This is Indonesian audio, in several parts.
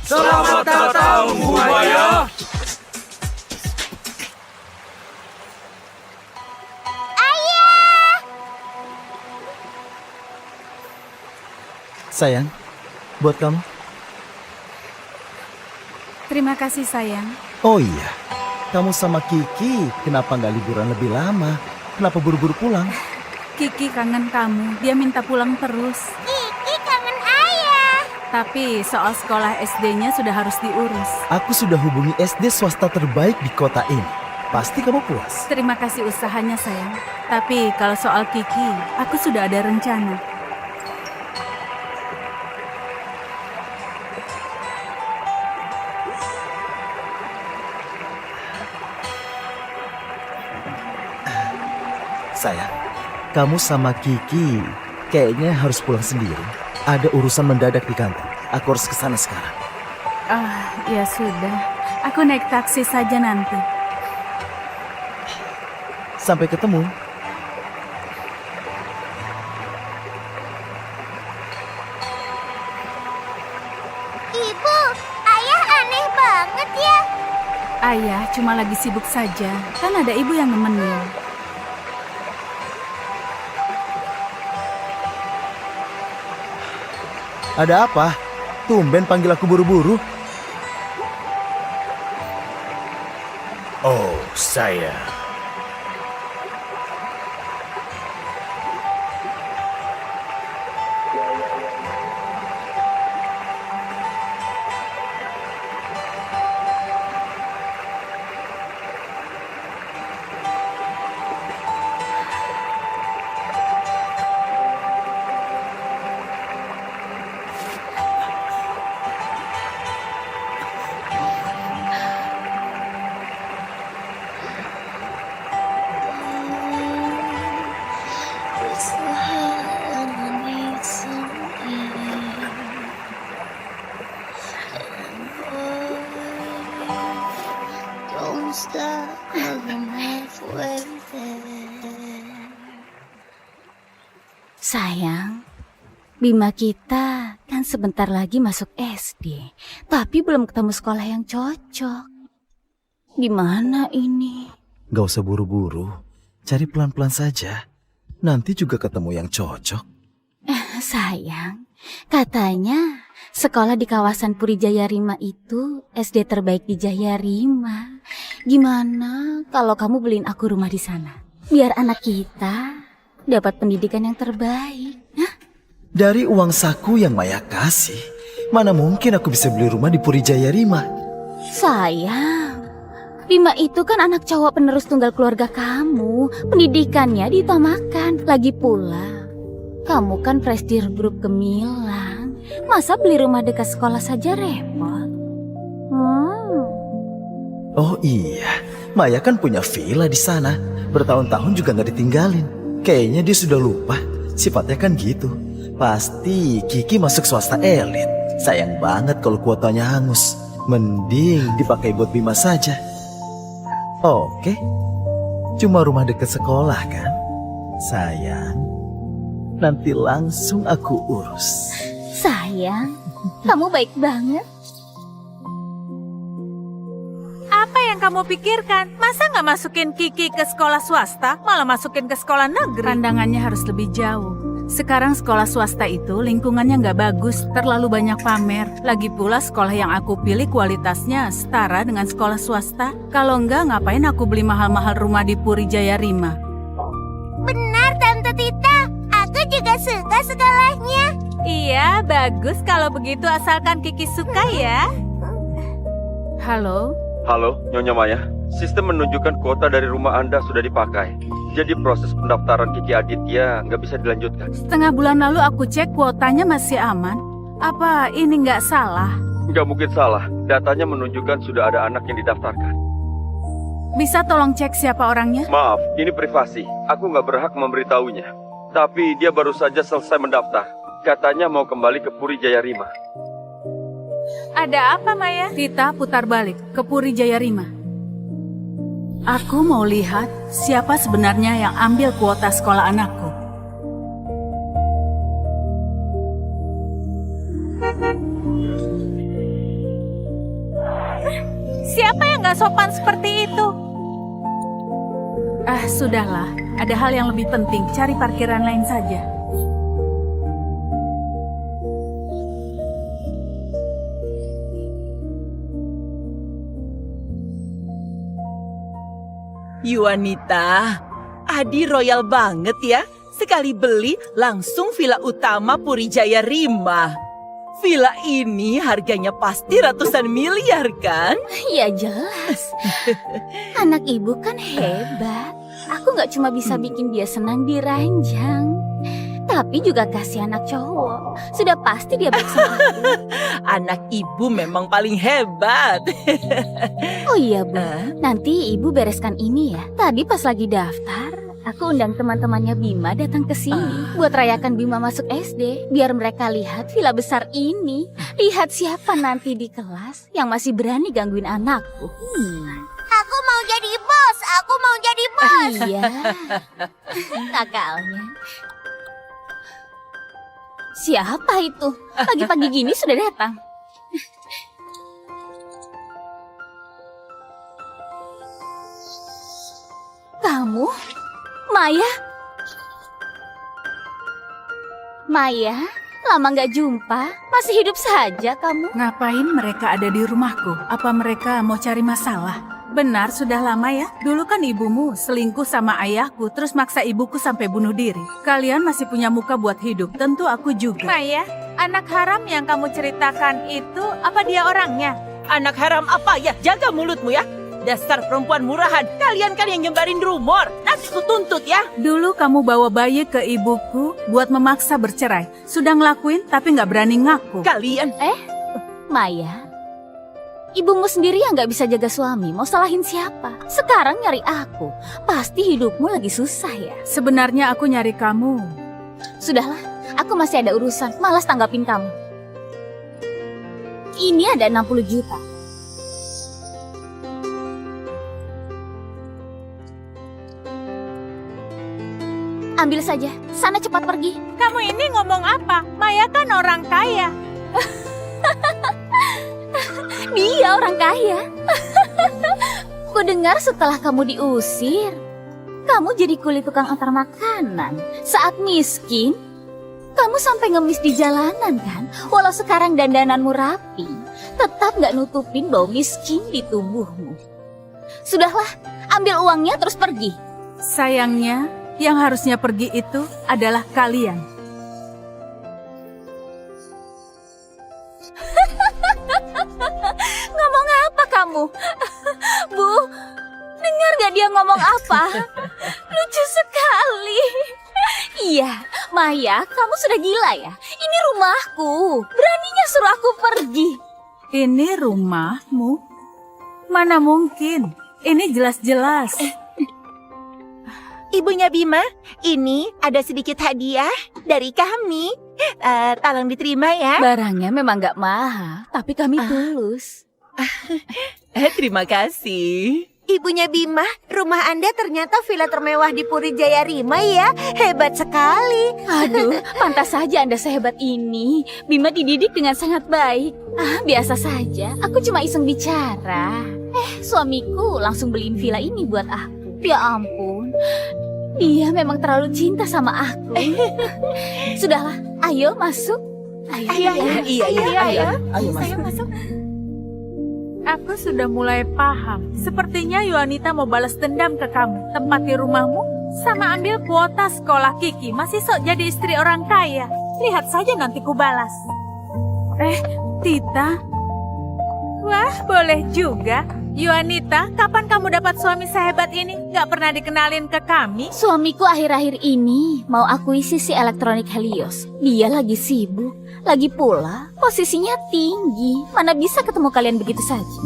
Selamat datang, Bu Maya. Sayang, buat kamu. Terima kasih sayang. Oh iya, kamu sama Kiki kenapa nggak liburan lebih lama? Kenapa buru-buru pulang? Kiki kangen kamu, dia minta pulang terus. Kiki kangen ayah. Tapi soal sekolah SD-nya sudah harus diurus. Aku sudah hubungi SD swasta terbaik di kota ini. Pasti kamu puas. Terima kasih usahanya sayang. Tapi kalau soal Kiki, aku sudah ada rencana. Sayang, kamu sama Kiki kayaknya harus pulang sendiri. Ada urusan mendadak di kantor. Aku harus ke sana sekarang. Ya sudah. Aku naik taksi saja nanti. Sampai ketemu. Ibu, ayah aneh banget ya. Ayah cuma lagi sibuk saja. Kan ada ibu yang nemenin. Ada apa? Tumben panggil aku buru-buru. Oh, saya. Sayang, Bima kita kan sebentar lagi masuk SD, tapi belum ketemu sekolah yang cocok. Gimana ini? Gak usah buru-buru. Cari pelan-pelan saja. Nanti juga ketemu yang cocok. Sayang, katanya sekolah di kawasan Puri Jaya Rima itu SD terbaik di Jaya Rima. Gimana kalau kamu beliin aku rumah di sana? Biar anak kita dapat pendidikan yang terbaik. Hah? Dari uang saku yang Maya kasih, mana mungkin aku bisa beli rumah di Puri Jaya Rima? Sayang, Bima itu kan anak cowok penerus tunggal keluarga kamu. Pendidikannya diutamakan. Lagi pula, kamu kan presdir grup gemilang. Masa beli rumah dekat sekolah saja repot? Oh iya, Maya kan punya villa di sana. Bertahun-tahun juga nggak ditinggalin. Kayaknya dia sudah lupa. Sifatnya kan gitu. Pasti Kiki masuk swasta elit. Sayang banget kalau kuotanya hangus. Mending dipakai buat Bima saja. Oke, cuma rumah dekat sekolah kan? Sayang, nanti langsung aku urus. Sayang, kamu baik banget. Apa yang kamu pikirkan? Masa nggak masukin Kiki ke sekolah swasta, malah masukin ke sekolah negeri? Pandangannya harus lebih jauh. Sekarang sekolah swasta itu lingkungannya nggak bagus, terlalu banyak pamer. Lagi pula sekolah yang aku pilih kualitasnya setara dengan sekolah swasta. Kalau nggak, ngapain aku beli mahal-mahal rumah di Puri Jaya Rima? Benar, Tante Tita. Aku juga suka sekolahnya. Iya, bagus kalau begitu asalkan Kiki suka ya. Halo? Halo, Nyonya Maya. Sistem menunjukkan kuota dari rumah Anda sudah dipakai. Jadi proses pendaftaran Kiki Aditya nggak bisa dilanjutkan. Setengah bulan lalu aku cek kuotanya masih aman. Apa ini nggak salah? Nggak mungkin salah. Datanya menunjukkan sudah ada anak yang didaftarkan. Bisa tolong cek siapa orangnya? Maaf, ini privasi. Aku nggak berhak memberitahunya. Tapi dia baru saja selesai mendaftar. Katanya mau kembali ke Puri Jaya Rima. Ada apa, Maya? Kita putar balik ke Puri Jaya Rima. Aku mau lihat siapa sebenarnya yang ambil kuota sekolah anakku. Siapa yang gak sopan seperti itu? Ah, sudahlah. Ada hal yang lebih penting. Cari parkiran lain saja. Yuanita, Adi royal banget ya. Sekali beli langsung villa utama Puri Jaya Rima. Villa ini harganya pasti ratusan miliar kan? Ya jelas. Anak ibu kan hebat. Aku nggak cuma bisa bikin dia senang di ranjang, tapi juga kasih anak cowok. Sudah pasti dia baik sama aku. Anak ibu memang paling hebat. Oh iya Bu, nanti ibu bereskan ini ya. Tadi pas lagi daftar, aku undang teman-temannya Bima datang ke sini buat rayakan Bima masuk SD, biar mereka lihat villa besar ini. Lihat siapa nanti di kelas yang masih berani gangguin anakku. Aku mau jadi bos, aku mau jadi bos. Iya, nakalnya. Siapa itu? Pagi-pagi gini sudah datang. Kamu? Maya? Maya, lama nggak jumpa. Masih hidup saja kamu? Ngapain mereka ada di rumahku? Apa mereka mau cari masalah? Benar, sudah lama ya. Dulu kan ibumu selingkuh sama ayahku, terus maksa ibuku sampai bunuh diri. Kalian masih punya muka buat hidup, tentu aku juga. Maya, anak haram yang kamu ceritakan itu, apa dia orangnya? Anak haram apa ya? Jaga mulutmu ya. Dasar perempuan murahan. Kalian kan yang nyebarin rumor. Nanti ku tuntut ya. Dulu kamu bawa bayi ke ibuku buat memaksa bercerai. Sudah ngelakuin tapi nggak berani ngaku. Kalian... Maya, ibumu sendiri yang nggak bisa jaga suami, mau salahin siapa? Sekarang nyari aku. Pasti hidupmu lagi susah ya. Sebenarnya aku nyari kamu. Sudahlah, aku masih ada urusan. Malas tanggapin kamu. Ini ada 60 juta. Ambil saja, sana cepat pergi. Kamu ini ngomong apa? Maya kan orang kaya. Dia orang kaya. Ku dengar setelah kamu diusir, kamu jadi kuli tukang antar makanan. Saat miskin, kamu sampai ngemis di jalanan kan? Walau sekarang dandananmu rapi, tetap gak nutupin bau miskin di tubuhmu. Sudahlah, ambil uangnya terus pergi. Sayangnya, yang harusnya pergi itu adalah kalian. Ngomong apa kamu? Bu, dengar gak dia ngomong apa? Lucu sekali. Iya, Maya, kamu sudah gila ya? Ini rumahku. Beraninya suruh aku pergi. Ini rumahmu? Mana mungkin? Ini jelas-jelas. Ibunya Bima, ini ada sedikit hadiah dari kami. Tolong diterima ya. Barangnya memang gak mahal, tapi kami tulus. Terima kasih. Ibunya Bima, rumah Anda ternyata villa termewah di Puri Jaya Rima ya. Hebat sekali. Aduh, pantas saja Anda sehebat ini. Bima dididik dengan sangat baik. Biasa saja, aku cuma iseng bicara. Suamiku langsung beliin villa ini buat aku. Ya ampun, dia memang terlalu cinta sama aku. Sudahlah, ayo masuk. Ayo masuk. Aku sudah mulai paham. Sepertinya Yuanita mau balas dendam ke kamu. Tempati rumahmu, sama ambil kuota sekolah Kiki. Masih sok jadi istri orang kaya. Lihat saja nanti ku balas. Tita. Wah, boleh juga. Yuanita, kapan kamu dapat suami sehebat ini? Gak pernah dikenalin ke kami? Suamiku akhir-akhir ini mau akuisisi elektronik Helios. Dia lagi sibuk. Lagi pula, posisinya tinggi. Mana bisa ketemu kalian begitu saja?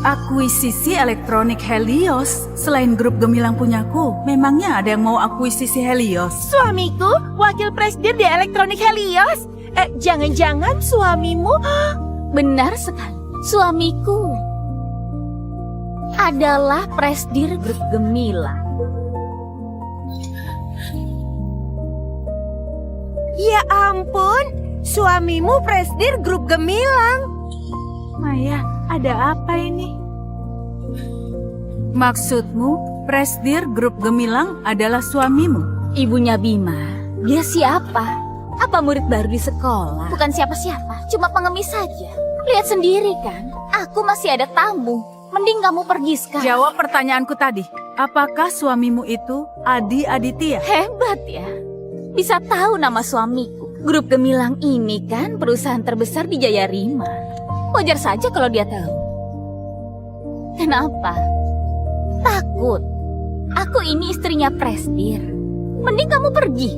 Akuisisi elektronik Helios? Selain grup gemilang punyaku, memangnya ada yang mau akuisisi Helios? Suamiku, wakil presidir di elektronik Helios. Jangan-jangan suamimu... Benar sekali. Suamiku adalah presidir grup gemilang. Ya ampun, suamimu presidir grup gemilang. Maya, ada apa ini? Maksudmu, Presdir Grup Gemilang adalah suamimu? Ibunya Bima. Dia siapa? Apa murid baru di sekolah? Bukan siapa-siapa, cuma pengemis saja. Lihat sendiri kan, aku masih ada tamu. Mending kamu pergi sekarang. Jawab pertanyaanku tadi. Apakah suamimu itu Adi Aditya? Hebat ya. Bisa tahu nama suamiku. Grup Gemilang ini kan perusahaan terbesar di Jaya Rima. Wajar saja kalau dia tahu. Kenapa? Takut. Aku ini istrinya Presdir. Mending kamu pergi.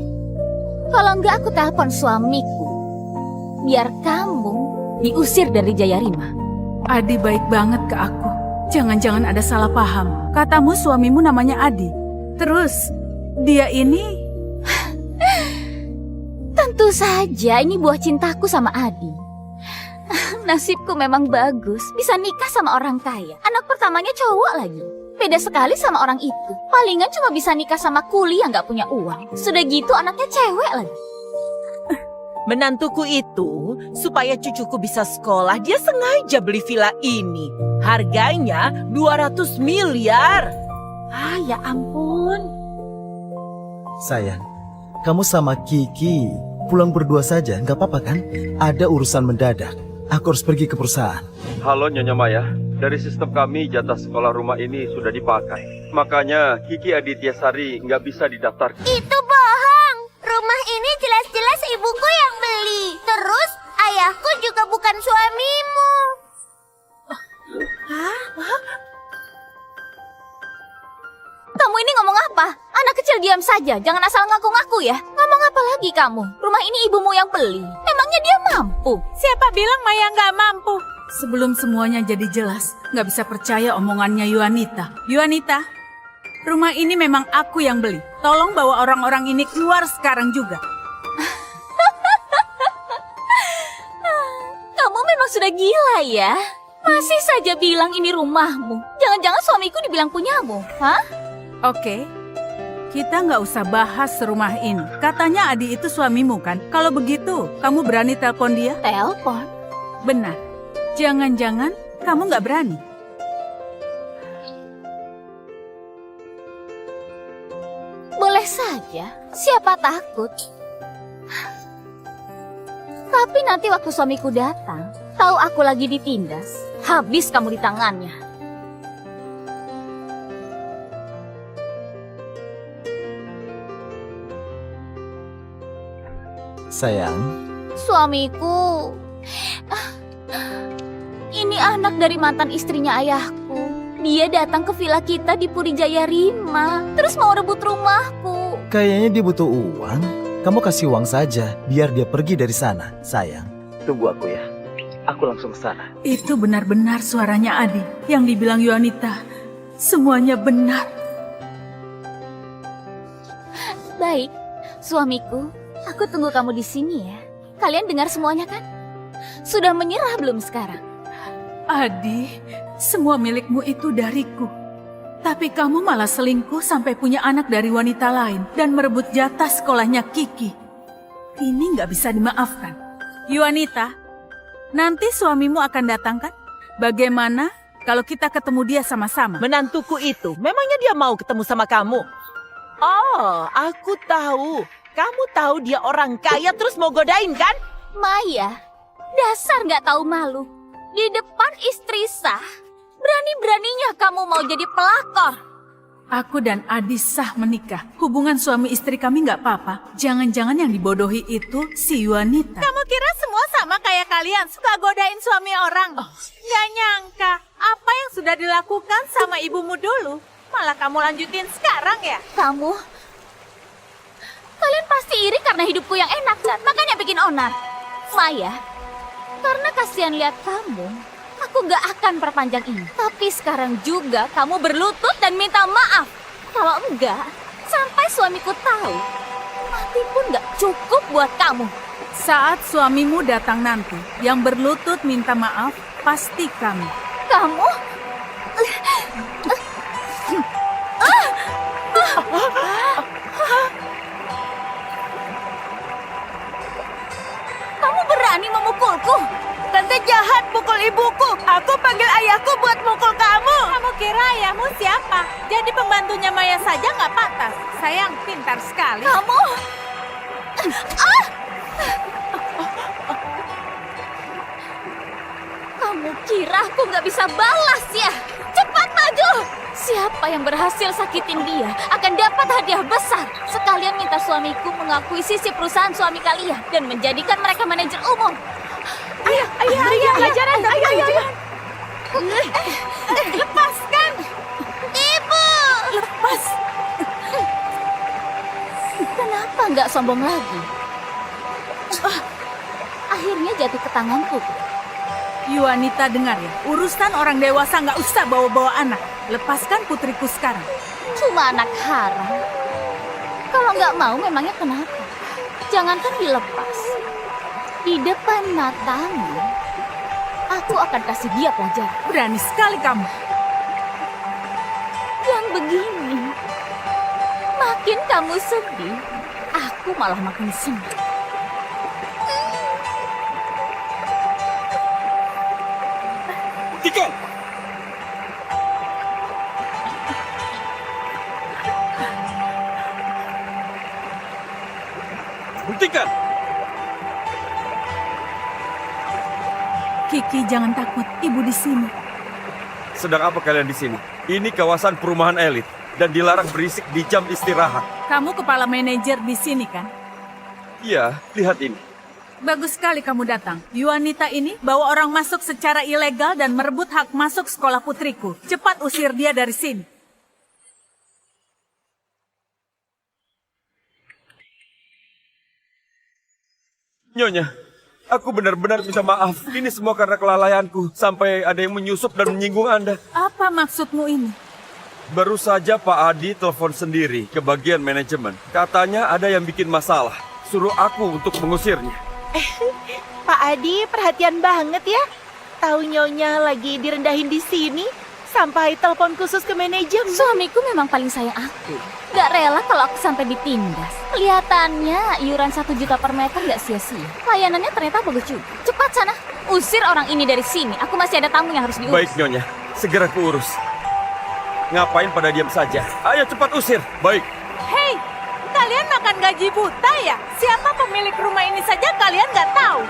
Kalau enggak aku telepon suamiku. Biar kamu diusir dari Jaya Rima. Adi baik banget ke aku. Jangan-jangan ada salah paham. Katamu suamimu namanya Adi. Terus, dia ini... Tentu saja ini buah cintaku sama Adi. Nasibku memang bagus. Bisa nikah sama orang kaya. Anak pertamanya cowok lagi. Beda sekali sama orang itu. Palingan cuma bisa nikah sama kuli yang gak punya uang. Sudah gitu anaknya cewek lagi. Menantuku itu, supaya cucuku bisa sekolah, dia sengaja beli villa ini. Harganya 200 miliar. Ah, ya ampun. Sayang, kamu sama Kiki pulang berdua saja, nggak apa-apa kan? Ada urusan mendadak. Aku harus pergi ke perusahaan. Halo Nyonya Maya, dari sistem kami jatah sekolah rumah ini sudah dipakai. Makanya Kiki Aditya Sari nggak bisa didaftarkan. Itu bohong. Rumah ini jelas-jelas ibuku yang beli. Terus ayahku juga bukan suamimu. Kamu ini ngomong apa? Anak kecil diam saja, jangan asal ngaku-ngaku ya. Ngomong apa lagi kamu? Rumah ini ibumu yang beli. Emangnya dia mampu? Siapa bilang Maya nggak mampu? Sebelum semuanya jadi jelas, nggak bisa percaya omongannya Yuanita. Yuanita, rumah ini memang aku yang beli. Tolong bawa orang-orang ini keluar sekarang juga. Kamu memang sudah gila ya? Masih saja bilang ini rumahmu. Jangan-jangan suamiku dibilang punyamu, hah? Oke, kita nggak usah bahas rumah ini. Katanya Adi itu suamimu kan? Kalau begitu, kamu berani telepon dia? Telepon? Benar. Jangan-jangan kamu nggak berani. Boleh saja, siapa takut? Tapi nanti waktu suamiku datang, tahu aku lagi ditindas, habis kamu di tangannya. Sayang, Suamiku, ini anak dari mantan istrinya ayahku. Dia datang ke villa kita di Puri Jaya Rima, terus mau rebut rumahku. kayaknya dia butuh uang. Kamu kasih uang saja, biar dia pergi dari sana. Sayang, tunggu aku ya. Aku langsung ke sana. Itu benar-benar suaranya Adi. Yang dibilang Yuanita, semuanya benar. Baik, suamiku, aku tunggu kamu di sini ya. Kalian dengar semuanya kan? Sudah menyerah belum sekarang? Adi, semua milikmu itu dariku. Tapi kamu malah selingkuh sampai punya anak dari wanita lain dan merebut jatah sekolahnya Kiki. Ini nggak bisa dimaafkan. Yuanita, nanti suamimu akan datang kan? Bagaimana kalau kita ketemu dia sama-sama? Menantuku itu, memangnya dia mau ketemu sama kamu? Oh, aku tahu. Kamu tahu dia orang kaya terus mau godain kan? Maya, dasar nggak tahu malu. Di depan istri sah, berani-beraninya kamu mau jadi pelakor. Aku dan Adi sah menikah. Hubungan suami istri kami nggak apa-apa. Jangan-jangan yang dibodohi itu si Yuanita. Kamu kira semua sama kayak kalian, suka godain suami orang? Nggak nyangka, apa yang sudah dilakukan sama ibumu dulu, malah kamu lanjutin sekarang ya? Kalian pasti iri karena hidupku yang enak kan? Makanya bikin onar. Maya, karena kasihan lihat kamu, aku gak akan perpanjang ini. Tapi sekarang juga kamu berlutut dan minta maaf. Kalau enggak, sampai suamiku tahu, mati pun gak cukup buat kamu. Saat suamimu datang nanti, yang berlutut minta maaf, pasti kami. Kamu? Kamu berani memukulku? Tante jahat pukul ibuku. Aku panggil ayahku buat mukul kamu. Kamu kira ayahmu siapa? Jadi pembantunya Maya saja nggak pantas. Sayang, pintar sekali. Kamu... Kamu kira aku nggak bisa balas ya? Cepat maju! Siapa yang berhasil sakitin dia akan dapat hadiah besar. Sekalian minta suamiku mengakuisisi perusahaan suami kalian dan menjadikan mereka manajer umum. Ayah, pelajaran, ayah. Lepaskan! Ibu! Lepas! Kenapa nggak sombong lagi? Akhirnya jatuh ke tanganku. Wanita, dengar ya, urusan orang dewasa nggak usah bawa-bawa anak. Lepaskan putriku sekarang. Cuma anak haram. Kalau nggak mau memangnya kenapa? Jangankan dilepas. Di depan matamu, aku akan kasih dia pelajaran. Berani sekali kamu. Yang begini, makin kamu sedih, aku malah makin senang. Hentikan! Hentikan! Kiki, jangan takut. Ibu di sini. Sedang apa kalian di sini? Ini kawasan perumahan elit dan dilarang berisik di jam istirahat. Kamu kepala manajer di sini kan? Iya, lihat ini. Bagus sekali kamu datang. Wanita ini bawa orang masuk secara ilegal dan merebut hak masuk sekolah putriku. Cepat usir dia dari sini. Nyonya, aku benar-benar minta maaf. Ini semua karena kelalaianku. Sampai ada yang menyusup dan menyinggung Anda. Apa maksudmu ini? Baru saja Pak Adi telepon sendiri ke bagian manajemen. Katanya ada yang bikin masalah. Suruh aku untuk mengusirnya. Pak Adi perhatian banget ya. Tahu Nyonya lagi direndahin di sini sampai telepon khusus ke manajemen. Suamiku memang paling sayang aku. Gak rela kalau aku sampai ditindas. Kelihatannya iuran 1 juta per meter gak sia-sia. Layanannya ternyata bagus juga. Cepat sana, usir orang ini dari sini. Aku masih ada tamu yang harus diurus. Baik Nyonya, segera kuurus. Ngapain pada diam saja? Ayo cepat usir. Baik. Hei, kalian makan gaji buta ya? Siapa pemilik rumah ini saja kalian nggak tahu.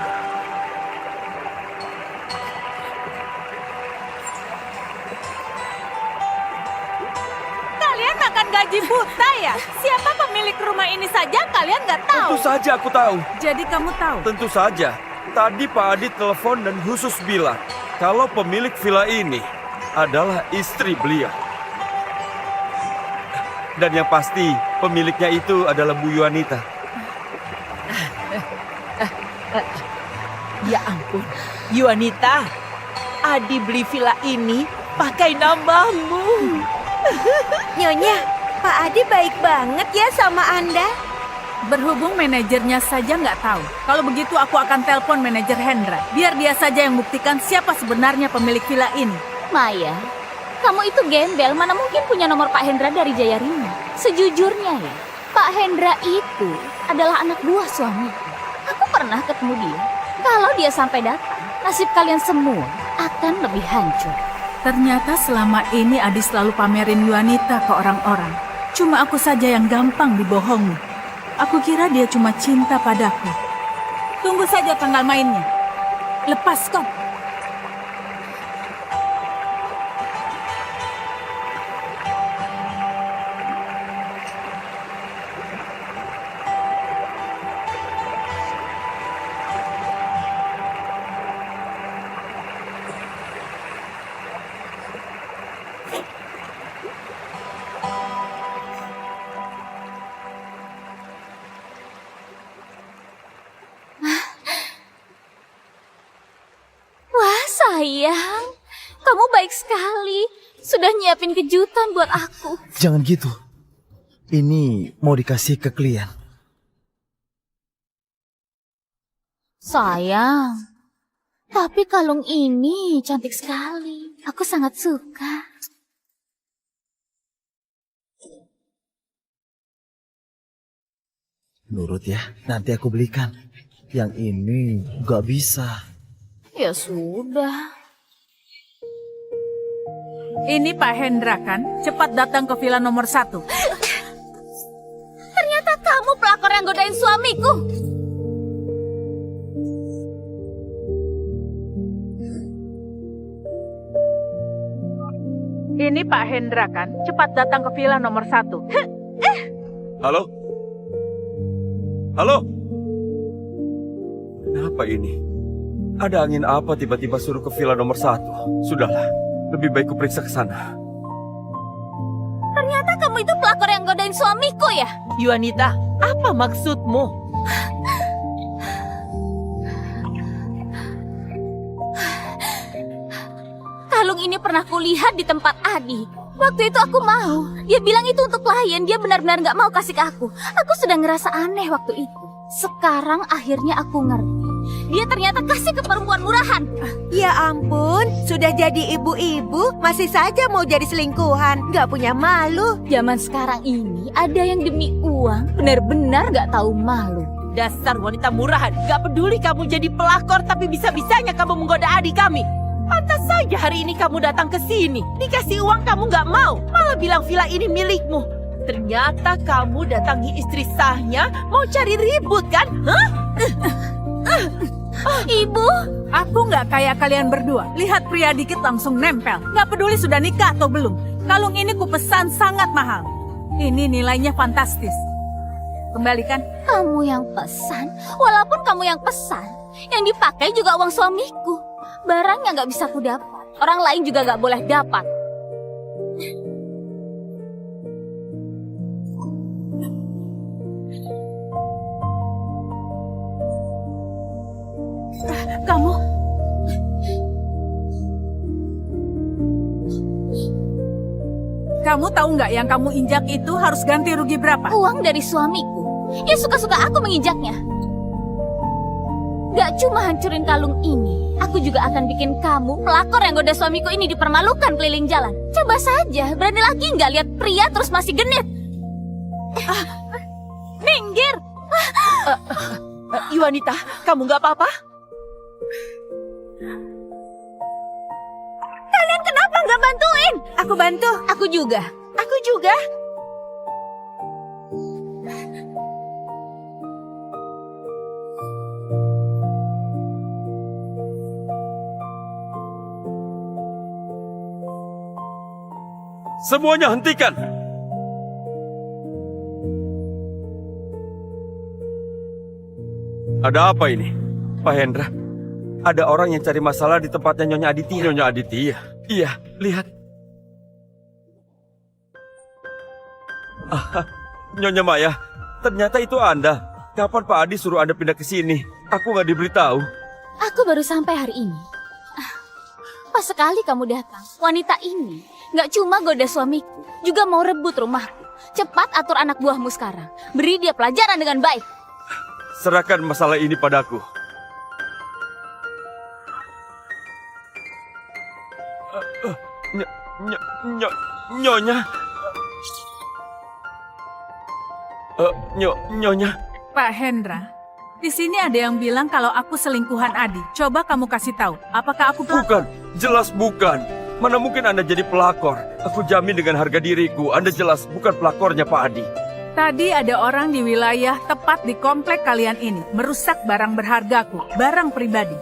Kalian makan gaji buta ya? Siapa pemilik rumah ini saja kalian nggak tahu. Tentu saja aku tahu. Jadi kamu tahu? Tentu saja. Tadi Pak Adi telepon dan khusus bilang kalau pemilik villa ini adalah istri beliau. Dan yang pasti pemiliknya itu adalah Bu Yuanita. Ya ampun, Yuanita, Adi beli villa ini pakai namamu. Nyonya, Pak Adi baik banget ya sama Anda. Berhubung manajernya saja nggak tahu. Kalau begitu aku akan telepon manajer Hendra. Biar dia saja yang buktikan siapa sebenarnya pemilik villa ini. Maya, kamu itu gembel, mana mungkin punya nomor Pak Hendra dari Jaya Rima. Sejujurnya ya, Pak Hendra itu adalah anak buah suamiku. Aku pernah ketemu dia. Kalau dia sampai datang, nasib kalian semua akan lebih hancur. Ternyata selama ini Adi selalu pamerin Yuanita ke orang-orang. Cuma aku saja yang gampang dibohongi. Aku kira dia cuma cinta padaku. Tunggu saja tanggal mainnya. Lepas kau. Sayang, kamu baik sekali. Sudah nyiapin kejutan buat aku. Jangan gitu. Ini mau dikasih ke klien. Sayang, tapi kalung ini cantik sekali. Aku sangat suka. Nurut ya, nanti aku belikan. Yang ini gak bisa. Ya sudah. Ini Pak Hendra kan? Cepat datang ke villa nomor 1. Ternyata kamu pelakor yang godain suamiku. Ini Pak Hendra kan? Cepat datang ke villa nomor 1. Halo? Halo? Kenapa ini? Ada angin apa tiba-tiba suruh ke villa nomor 1? Sudahlah, lebih baik kuperiksa ke sana. Ternyata kamu itu pelakor yang godain suamiku ya? Yuanita, apa maksudmu? Kalung ini pernah kulihat di tempat Adi. Waktu itu aku mau. Dia bilang itu untuk klien. Dia benar-benar gak mau kasih ke aku. Aku sudah ngerasa aneh waktu itu. Sekarang akhirnya aku ngerti. Dia ternyata kasih ke perempuan murahan. Ya ampun, sudah jadi ibu-ibu, masih saja mau jadi selingkuhan. Gak punya malu. Zaman sekarang ini ada yang demi uang benar-benar gak tahu malu. Dasar wanita murahan. Gak peduli kamu jadi pelakor, tapi bisa-bisanya kamu menggoda adik kami. Pantas saja hari ini kamu datang ke sini. Dikasih uang kamu gak mau, malah bilang villa ini milikmu. Ternyata kamu datangi istri sahnya, mau cari ribut kan? Hah? Ibu, Aku nggak kayak kalian berdua. Lihat pria dikit langsung nempel. Nggak peduli sudah nikah atau belum. Kalung ini kupesan sangat mahal. Ini nilainya fantastis. Kembalikan. kamu yang pesan. Walaupun kamu yang pesan, yang dipakai juga uang suamiku. Barang yang gak bisa aku dapat, orang lain juga gak boleh dapat. Kamu... Kamu tahu nggak yang kamu injak itu harus ganti rugi berapa? Uang dari suamiku. Ya suka-suka aku menginjaknya. Gak cuma hancurin kalung ini, aku juga akan bikin kamu, pelakor yang goda suamiku ini, dipermalukan keliling jalan. Coba saja, berani lagi nggak lihat pria terus masih genit? Minggir! Yuanita, kamu nggak apa-apa? Kalian kenapa nggak bantuin? Aku bantu. Aku juga. Aku juga. Semuanya hentikan! Ada apa ini? Pak Hendra, ada orang yang cari masalah di tempatnya Nyonya Aditya. Nyonya Aditya? Iya, lihat. Nyonya Maya, ternyata itu Anda. Kapan Pak Adi suruh Anda pindah ke sini? Aku nggak diberitahu. Aku baru sampai hari ini. Pas sekali kamu datang, wanita ini nggak cuma goda suamiku, juga mau rebut rumahku. Cepat atur anak buahmu sekarang. Beri dia pelajaran dengan baik. Serahkan masalah ini padaku. Nyonya. Nyonya. Pak Hendra, di sini ada yang bilang kalau aku selingkuhan Adi. Coba kamu kasih tahu, apakah aku Bukan, jelas bukan. Mana mungkin Anda jadi pelakor? Aku jamin dengan harga diriku, Anda jelas bukan pelakornya Pak Adi. Tadi ada orang di wilayah tepat di komplek kalian ini merusak barang berhargaku, barang pribadi.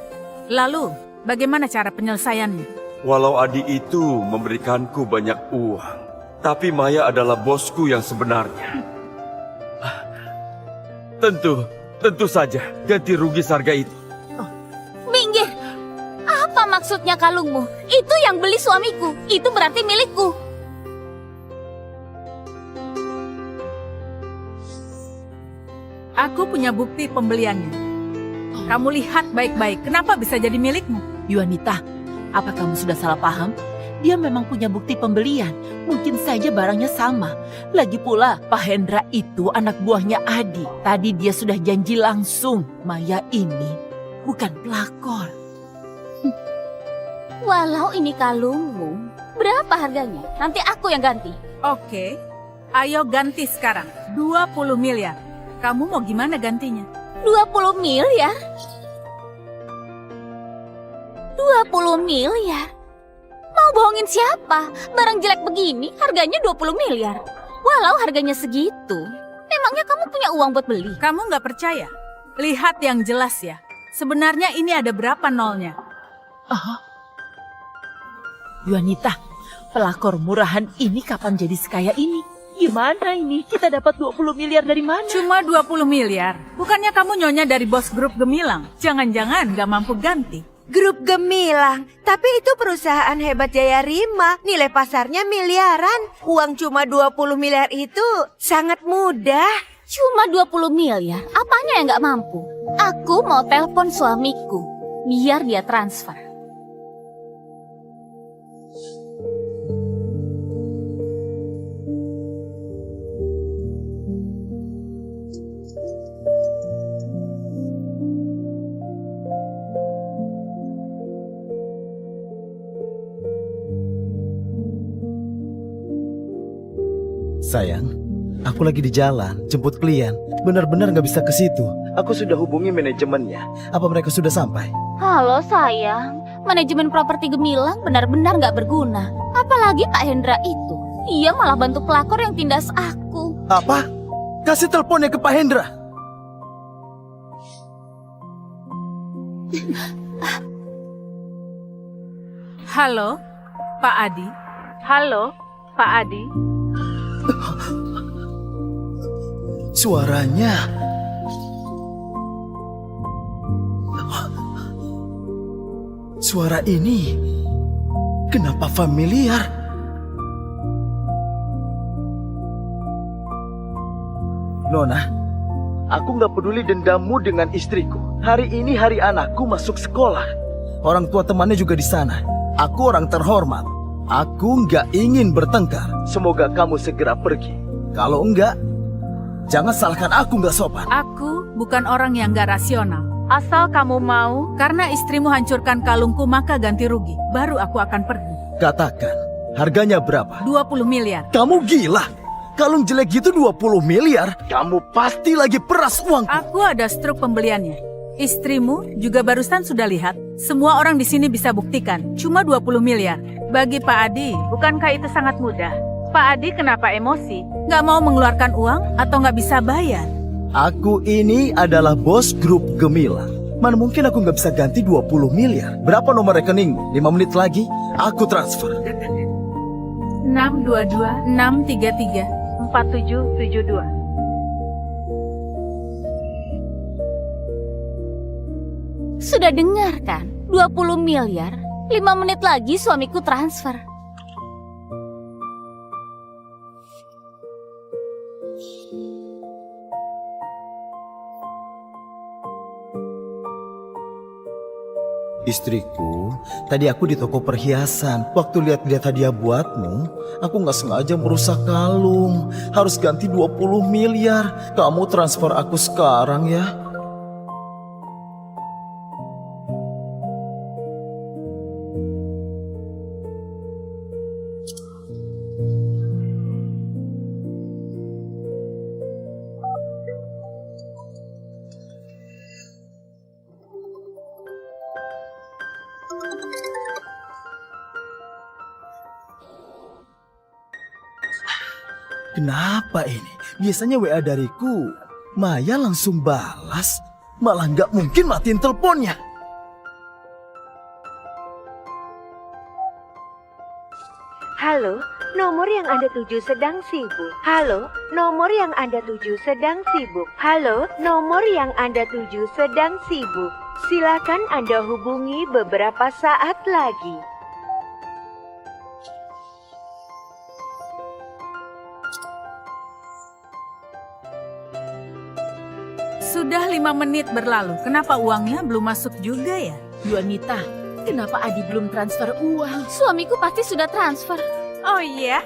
Lalu, bagaimana cara penyelesaiannya? Walau Adi itu memberikanku banyak uang, tapi Maya adalah bosku yang sebenarnya. Tentu saja ganti rugi seharga itu. Minggir! Apa maksudnya kalungmu? Itu yang beli suamiku. Itu berarti milikku. Aku punya bukti pembeliannya. Kamu lihat baik-baik, kenapa bisa jadi milikmu? Yuanita, apa kamu sudah salah paham? Dia memang punya bukti pembelian. Mungkin saja barangnya sama. Lagi pula, Pak Hendra itu anak buahnya Adi. Tadi dia sudah janji langsung. Maya ini bukan pelakor. Walau ini kalungmu, berapa harganya? Nanti aku yang ganti. Oke, ayo ganti sekarang. 20 miliar. Kamu mau gimana gantinya? 20 miliar? 20 miliar? Mau bohongin siapa? Barang jelek begini harganya 20 miliar. Walau harganya segitu, memangnya kamu punya uang buat beli? Kamu nggak percaya? Lihat yang jelas ya. Sebenarnya ini ada berapa nolnya? Yuanita, pelakor murahan ini kapan jadi sekaya ini? Gimana ini? Kita dapat 20 miliar dari mana? Cuma 20 miliar. Bukannya kamu nyonya dari bos grup Gemilang? Jangan-jangan nggak mampu ganti. Grup Gemilang, tapi itu perusahaan hebat Jaya Rima. Nilai pasarnya miliaran. Uang cuma 20 miliar itu sangat mudah. Cuma 20 miliar? Apanya yang nggak mampu? Aku mau telepon suamiku, biar dia transfer. Sayang, aku lagi di jalan, jemput klien. Benar-benar nggak bisa ke situ. Aku sudah hubungi manajemennya. Apa mereka sudah sampai? Halo sayang, manajemen properti Gemilang benar-benar nggak berguna. Apalagi Pak Hendra itu. Dia malah bantu pelakor yang tindas aku. Apa? Kasih teleponnya ke Pak Hendra. Halo, Pak Adi. Halo, Pak Adi. Suaranya. Suara ini kenapa familiar? Nona, aku nggak peduli dendammu dengan istriku. Hari ini hari anakku masuk sekolah. Orang tua temannya juga di sana. Aku orang terhormat. Aku nggak ingin bertengkar. Semoga kamu segera pergi. Kalau enggak, jangan salahkan aku nggak sopan. Aku bukan orang yang nggak rasional. Asal kamu mau, karena istrimu hancurkan kalungku maka ganti rugi. Baru aku akan pergi. Katakan, harganya berapa? 20 miliar. Kamu gila? Kalung jelek gitu 20 miliar? Kamu pasti lagi peras uangku. Aku ada struk pembeliannya. Istrimu juga barusan sudah lihat. Semua orang di sini bisa buktikan. Cuma 20 miliar. Bagi Pak Adi, bukankah itu sangat mudah? Pak Adi kenapa emosi? Nggak mau mengeluarkan uang atau nggak bisa bayar? Aku ini adalah bos grup Gemilang. Mana mungkin aku nggak bisa ganti 20 miliar? Berapa nomor rekeningmu? 5 menit lagi, aku transfer. 622 633 4772. Sudah dengar kan? 20 miliar. 5 menit lagi suamiku transfer. Istriku, tadi aku di toko perhiasan. Waktu lihat-lihat hadiah buatmu, aku nggak sengaja merusak kalung. Harus ganti 20 miliar. Kamu transfer aku sekarang ya. Kenapa ini? Biasanya WA dariku, Maya langsung balas. Malah nggak mungkin matiin teleponnya. Halo, nomor yang Anda tuju sedang sibuk. Halo, nomor yang Anda tuju sedang sibuk. Halo, nomor yang Anda tuju sedang sibuk. Silakan Anda hubungi beberapa saat lagi. Sudah 5 menit berlalu. Kenapa uangnya belum masuk juga ya? Yuanita, kenapa Adi belum transfer uang? Suamiku pasti sudah transfer. Oh iya?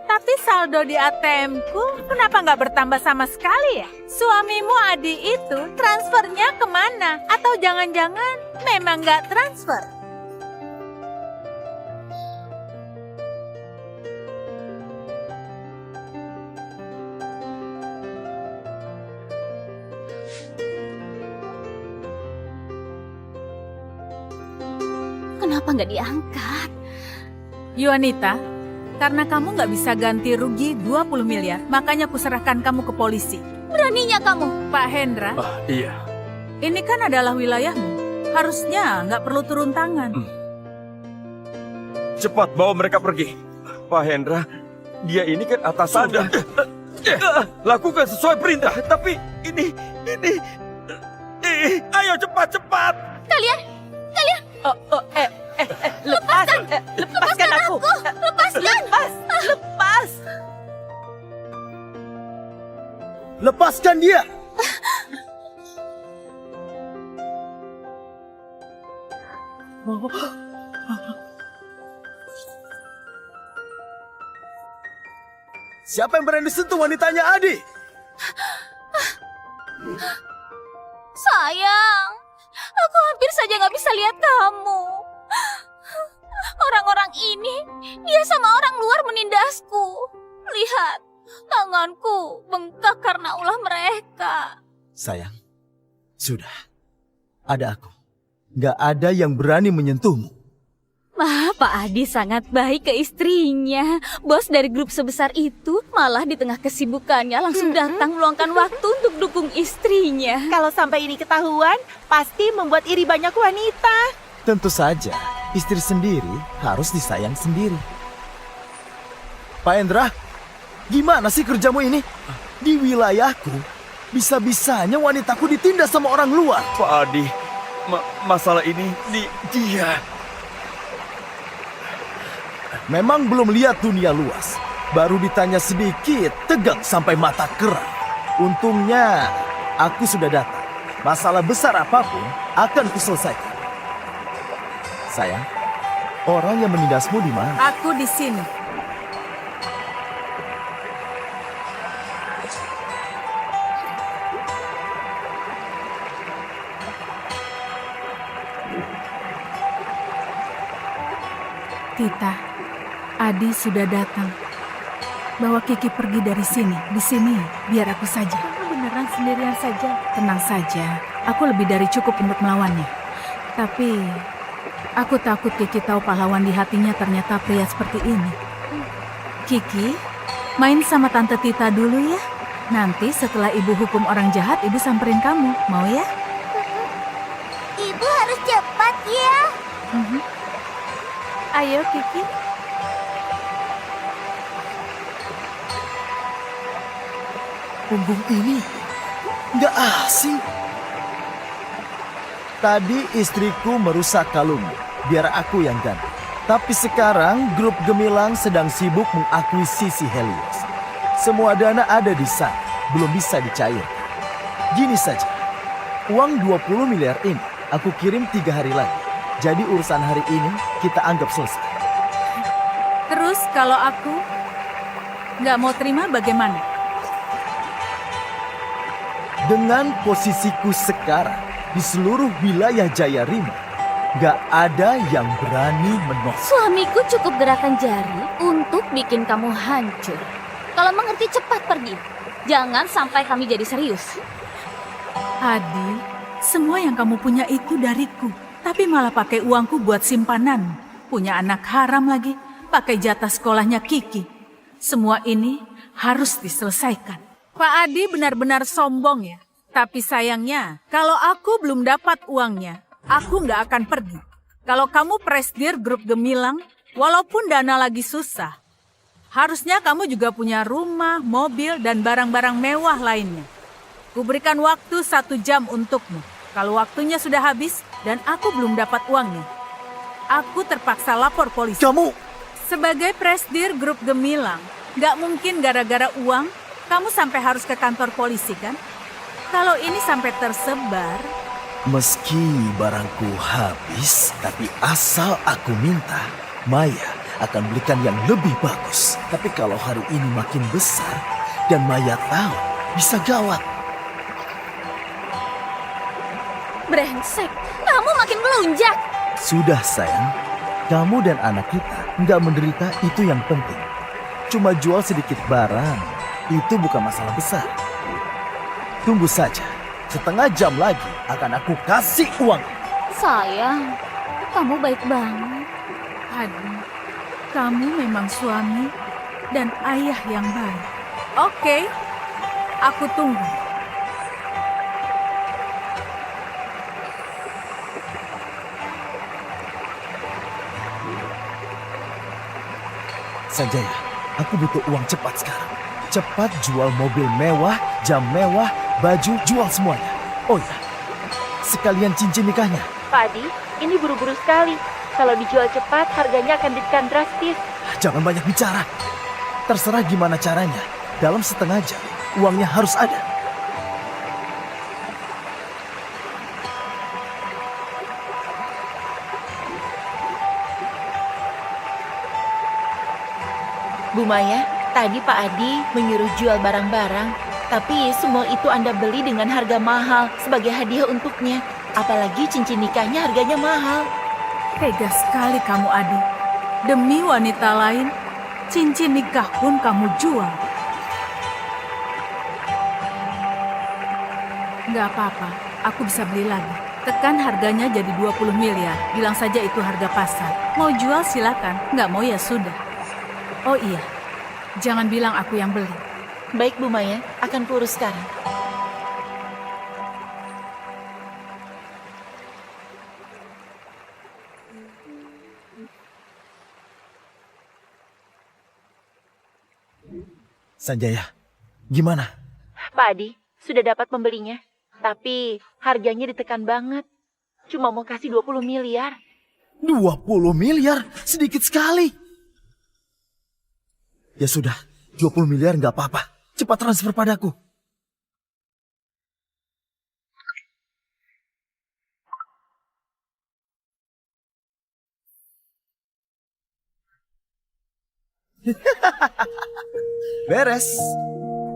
Tapi saldo di ATM-ku kenapa nggak bertambah sama sekali ya? Suamimu Adi itu transfernya kemana? Atau jangan-jangan memang nggak transfer? Kenapa nggak diangkat? Yuanita, karena kamu nggak bisa ganti rugi 20 miliar, makanya aku serahkan kamu ke polisi. Beraninya kamu. Pak Hendra, Iya. ini kan adalah wilayahmu. Harusnya nggak perlu turun tangan. Cepat bawa mereka pergi. Pak Hendra, dia ini kan atasan. Lakukan sesuai perintah. Tapi ini. Ayo cepat. Lepaskan aku. Lepas. Lepaskan dia! Siapa yang berani sentuh wanitanya Adi? Sayang, aku hampir saja nggak bisa lihat kamu. Orang-orang ini, dia sama orang luar menindasku. Lihat, tanganku bengkak karena ulah mereka. Sayang, sudah. Ada aku. Gak ada yang berani menyentuhmu. Pak Adi sangat baik ke istrinya. Bos dari grup sebesar itu malah di tengah kesibukannya langsung datang meluangkan waktu untuk dukung istrinya. Kalau sampai ini ketahuan, pasti membuat iri banyak wanita. Tentu saja, istri sendiri harus disayang sendiri. Pak Hendra, gimana sih kerjamu ini? Di wilayahku, bisa-bisanya wanitaku ditindas sama orang luar. Pak Adi, masalah ini dia. Memang belum lihat dunia luas. Baru ditanya sedikit, tegang sampai mata kerang. Untungnya, aku sudah datang. Masalah besar apapun akan kuselesaikan. Sayang, orang yang menindasmu di mana? Aku di sini. Tita, Adi sudah datang. Bawa Kiki pergi dari sini. Di sini, biar aku saja. Kamu beneran sendirian saja? Tenang saja. Aku lebih dari cukup untuk melawannya. Tapi, aku takut Kiki tahu pahlawan di hatinya ternyata pria seperti ini. Kiki, main sama Tante Tita dulu ya. Nanti setelah ibu hukum orang jahat, ibu samperin kamu. Mau ya? Ibu harus cepat ya. Ayo Kiki. Punggung ini nggak asing. Tadi istriku merusak kalungmu, biar aku yang ganti. Tapi sekarang grup Gemilang sedang sibuk mengakuisisi Helios. Semua dana ada di sana, belum bisa dicairkan. Gini saja, uang 20 miliar ini aku kirim 3 hari lagi. Jadi urusan hari ini kita anggap selesai. Terus kalau aku nggak mau terima bagaimana? Dengan posisiku sekarang di seluruh wilayah Jaya Rima, gak ada yang berani menolak. Suamiku cukup gerakan jari untuk bikin kamu hancur. Kalau mengerti cepat pergi. Jangan sampai kami jadi serius. Adi, semua yang kamu punya itu dariku. Tapi malah pakai uangku buat simpanan. Punya anak haram lagi. Pakai jatah sekolahnya Kiki. Semua ini harus diselesaikan. Pak Adi benar-benar sombong ya. Tapi sayangnya, kalau aku belum dapat uangnya, aku nggak akan pergi. Kalau kamu presidir grup Gemilang, walaupun dana lagi susah, harusnya kamu juga punya rumah, mobil, dan barang-barang mewah lainnya. Kuberikan waktu 1 jam untukmu. Kalau waktunya sudah habis dan aku belum dapat uangnya, aku terpaksa lapor polisi. Kamu! Sebagai presidir grup Gemilang, nggak mungkin gara-gara uang kamu sampai harus ke kantor polisi kan? Kalau ini sampai tersebar... Meski barangku habis, tapi asal aku minta, Maya akan belikan yang lebih bagus. Tapi kalau hari ini makin besar dan Maya tahu, bisa gawat. Brengsek, kamu makin melunjak. Sudah sayang, kamu dan anak kita nggak menderita itu yang penting. Cuma jual sedikit barang, itu bukan masalah besar. Tunggu saja, setengah jam lagi akan aku kasih uang. Sayang, kamu baik banget. Adi, kamu memang suami dan ayah yang baik. Oke, aku tunggu. Sanjaya, aku butuh uang cepat sekarang. Cepat jual mobil mewah, jam mewah, baju, jual semuanya. Oh ya, sekalian cincin nikahnya. Pak Adi, ini buru-buru sekali. Kalau dijual cepat, harganya akan ditekan drastis. Jangan banyak bicara. Terserah gimana caranya. Dalam setengah jam, uangnya harus ada. Bu Maya, tadi Pak Adi menyuruh jual barang-barang, tapi semua itu Anda beli dengan harga mahal sebagai hadiah untuknya. Apalagi cincin nikahnya harganya mahal. Tega sekali kamu, Adi. Demi wanita lain, cincin nikah pun kamu jual. Nggak apa-apa, aku bisa beli lagi. Tekan harganya jadi 20 miliar. Bilang saja itu harga pasar. Mau jual silakan, nggak mau ya sudah. Oh iya, jangan bilang aku yang beli. Baik Bu Maya, akan kurus sekarang. Sanjaya, gimana? Pak Adi, sudah dapat pembelinya. Tapi harganya ditekan banget. Cuma mau kasih 20 miliar. 20 miliar? Sedikit sekali. Ya sudah, 20 miliar nggak apa-apa. Cepat transfer padaku. Beres.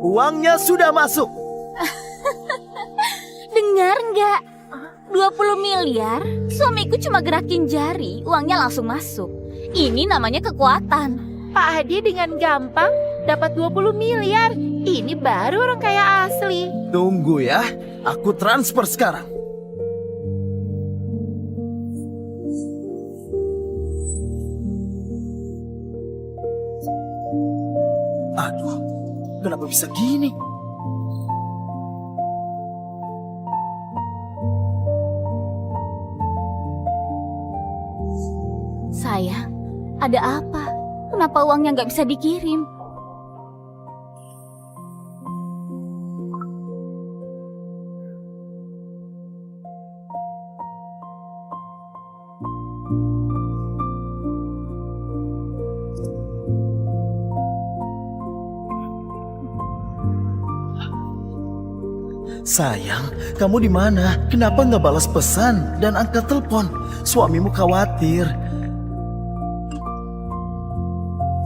Uangnya sudah masuk. Dengar nggak? 20 miliar? Suamiku cuma gerakin jari, uangnya langsung masuk. Ini namanya kekuatan. Pak Adi dengan gampang dapat 20 miliar. Ini baru orang kaya asli. Tunggu ya, aku transfer sekarang. Aduh, kenapa bisa gini? Sayang, ada apa? Kenapa uangnya nggak bisa dikirim? Sayang, kamu di mana? Kenapa nggak balas pesan dan angkat telepon? Suamimu khawatir.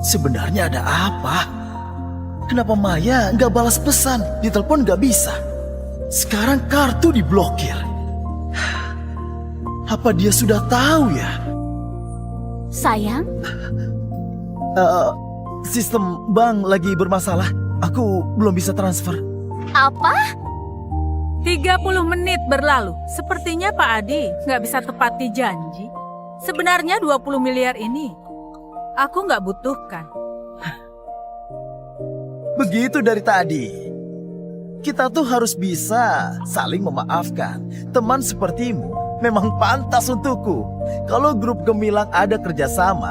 Sebenarnya ada apa? Kenapa Maya nggak balas pesan? Ditelepon nggak bisa. Sekarang kartu diblokir. Apa dia sudah tahu ya? Sayang, Sistem bank lagi bermasalah. Aku belum bisa transfer. apa? 30 menit berlalu. Sepertinya Pak Adi nggak bisa tepati janji. Sebenarnya 20 miliar ini aku nggak butuhkan. Begitu dari tadi. Kita tuh harus bisa saling memaafkan. Teman sepertimu memang pantas untukku. Kalau grup Gemilang ada kerjasama,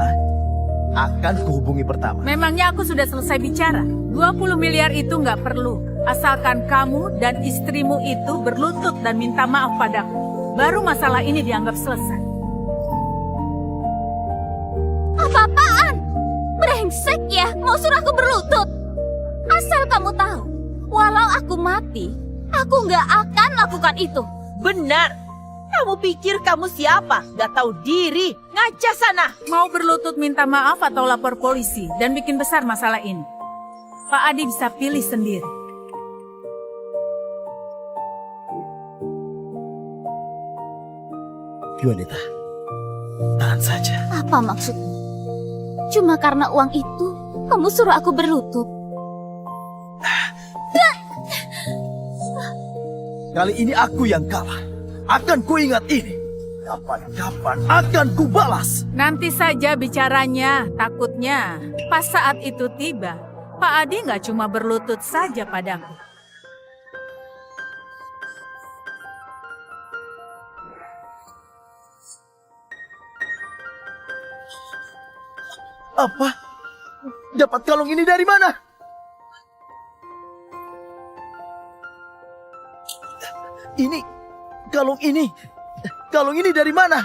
akan kuhubungi pertama. Memangnya aku sudah selesai bicara? 20 miliar itu nggak perlu. Asalkan kamu dan istrimu itu berlutut dan minta maaf padaku. Baru masalah ini dianggap selesai. Apa-apaan? Brengsek ya, mau suruh aku berlutut. Asal kamu tahu, walau aku mati, aku nggak akan lakukan itu. Benar. Kamu pikir kamu siapa? Gak tahu diri. Ngaca sana. Mau berlutut minta maaf atau lapor polisi dan bikin besar masalah ini? Pak Adi bisa pilih sendiri. Yuanita, tahan saja. Apa maksudmu? Cuma karena uang itu, kamu suruh aku berlutut. Kali ini aku yang kalah. Akan kuingat ini. Kapan-kapan akan kubalas. Nanti saja bicaranya, takutnya. Pas saat itu tiba, Pak Adi nggak cuma berlutut saja padaku. Apa? Dapat kalung ini dari mana? Kalung ini dari mana?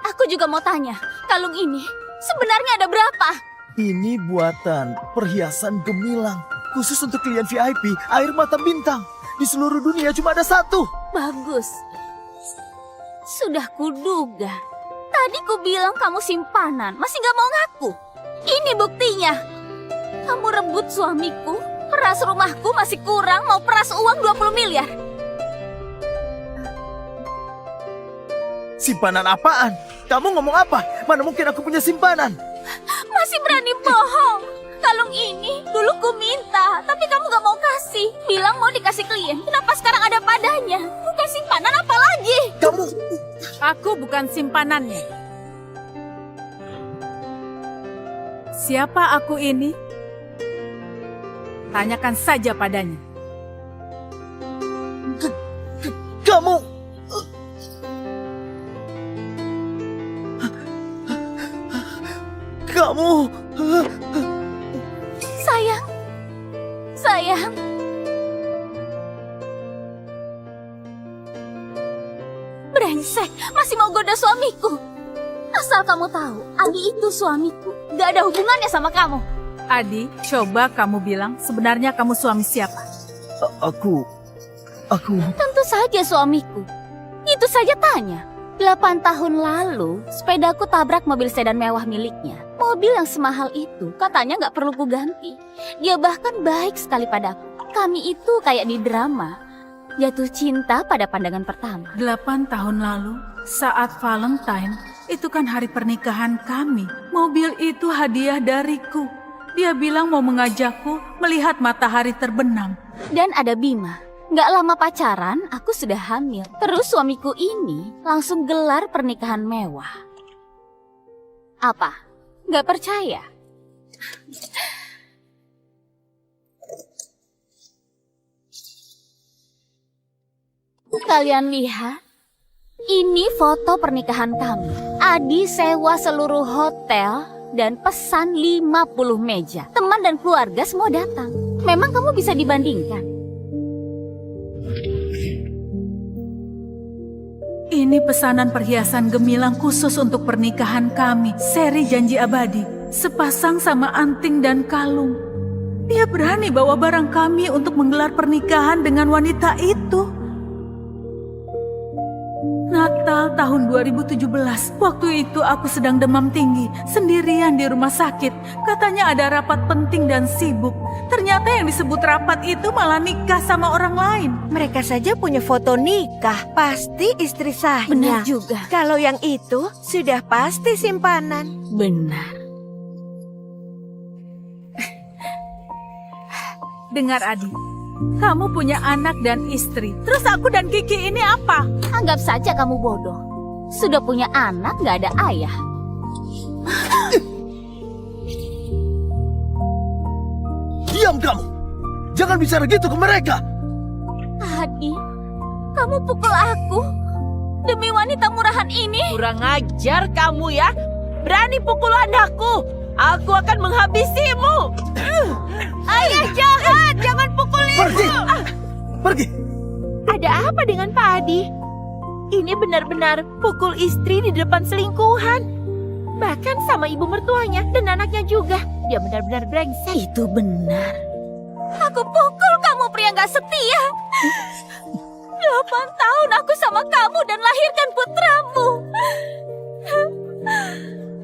Aku juga mau tanya, kalung ini sebenarnya ada berapa? Ini buatan perhiasan gemilang khusus untuk klien VIP air mata bintang. Di seluruh dunia cuma ada satu. Bagus. Sudah kuduga. Tadi ku bilang kamu simpanan, masih gak mau ngaku. Ini buktinya. Kamu rebut suamiku, peras rumahku masih kurang, mau peras uang 20 miliar. Simpanan apaan? Kamu ngomong apa? Mana mungkin aku punya simpanan? Masih berani bohong. Kalung ini dulu ku minta, tapi kamu gak mau kasih. Bilang mau dikasih klien, kenapa sekarang ada padanya? Bukan simpanan apa lagi? Kamu... Aku bukan simpanannya. Siapa aku ini? Tanyakan saja padanya. Kamu... Sayang. Brengsek, masih mau goda suamiku. Asal kamu tahu, Adi itu suamiku. Gak ada hubungannya sama kamu. Adi, coba kamu bilang sebenarnya kamu suami siapa? Aku... Tentu saja suamiku. Itu saja tanya. 8 tahun lalu, sepedaku tabrak mobil sedan mewah miliknya. Mobil yang semahal itu katanya nggak perlu ku ganti. Dia bahkan baik sekali padaku. Kami itu kayak di drama. Jatuh cinta pada pandangan pertama. 8 tahun lalu, saat Valentine, itu kan hari pernikahan kami. Mobil itu hadiah dariku. Dia bilang mau mengajakku melihat matahari terbenam. Dan ada Bima. Nggak lama pacaran, aku sudah hamil. Terus suamiku ini langsung gelar pernikahan mewah. Apa? Nggak percaya? Kalian lihat? Ini foto pernikahan kami. Adi sewa seluruh hotel dan pesan 50 meja. Teman dan keluarga semua datang. Memang kamu bisa dibandingkan? Ini pesanan perhiasan gemilang khusus untuk pernikahan kami. Seri janji abadi. Sepasang sama anting dan kalung. Dia berani bawa barang kami untuk menggelar pernikahan dengan wanita itu. Natal tahun 2017. Waktu itu aku sedang demam tinggi. Sendirian di rumah sakit. Katanya ada rapat penting dan sibuk. Ternyata yang disebut rapat itu malah nikah sama orang lain. Mereka saja punya foto nikah. Pasti istri sahnya. Benar juga. Kalau yang itu sudah pasti simpanan. Benar. Dengar Adi, kamu punya anak dan istri. Terus aku dan Kiki ini apa? Anggap saja kamu bodoh. Sudah punya anak, gak ada ayah. Diam kamu! Jangan bicara gitu ke mereka! Adi, kamu pukul aku demi wanita murahan ini. Kurang ajar kamu ya. Berani pukul anakku. Aku akan menghabisimu. Ayah jahat, jangan pukul ibu. Pergi! Ada apa dengan Pak Adi? Ini benar-benar pukul istri di depan selingkuhan. Bahkan sama ibu mertuanya dan anaknya juga. Dia benar-benar brengsek. Itu benar. Aku pukul kamu pria gak setia. 8 tahun aku sama kamu dan lahirkan putramu.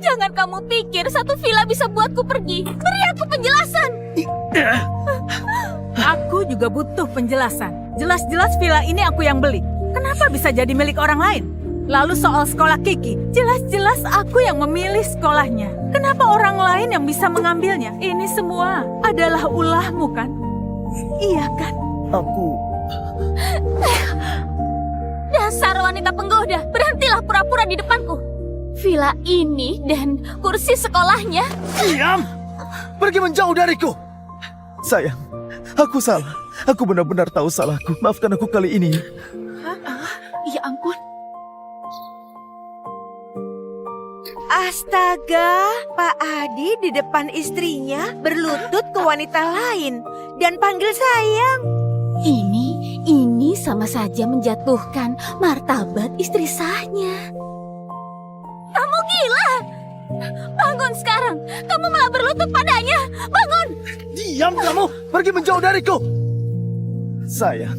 Jangan kamu pikir satu villa bisa buatku pergi. Beri aku penjelasan. Aku juga butuh penjelasan. Jelas-jelas villa ini aku yang beli. Kenapa bisa jadi milik orang lain? Lalu soal sekolah Kiki, jelas-jelas aku yang memilih sekolahnya. Kenapa orang lain yang bisa mengambilnya? Ini semua adalah ulahmu kan? Iya kan? Aku... Dasar wanita penggoda, berhentilah pura-pura di depanku. Villa ini dan kursi sekolahnya. Diam! Pergi menjauh dariku! Sayang, aku salah. Aku benar-benar tahu salahku. Maafkan aku kali ini. Ya ampun. Astaga, Pak Adi di depan istrinya berlutut ke wanita lain dan panggil sayang. Ini sama saja menjatuhkan martabat istri sahnya. Kamu gila! Bangun sekarang! Kamu malah berlutut padanya! Bangun! Diam kamu! Pergi menjauh dariku! Sayang,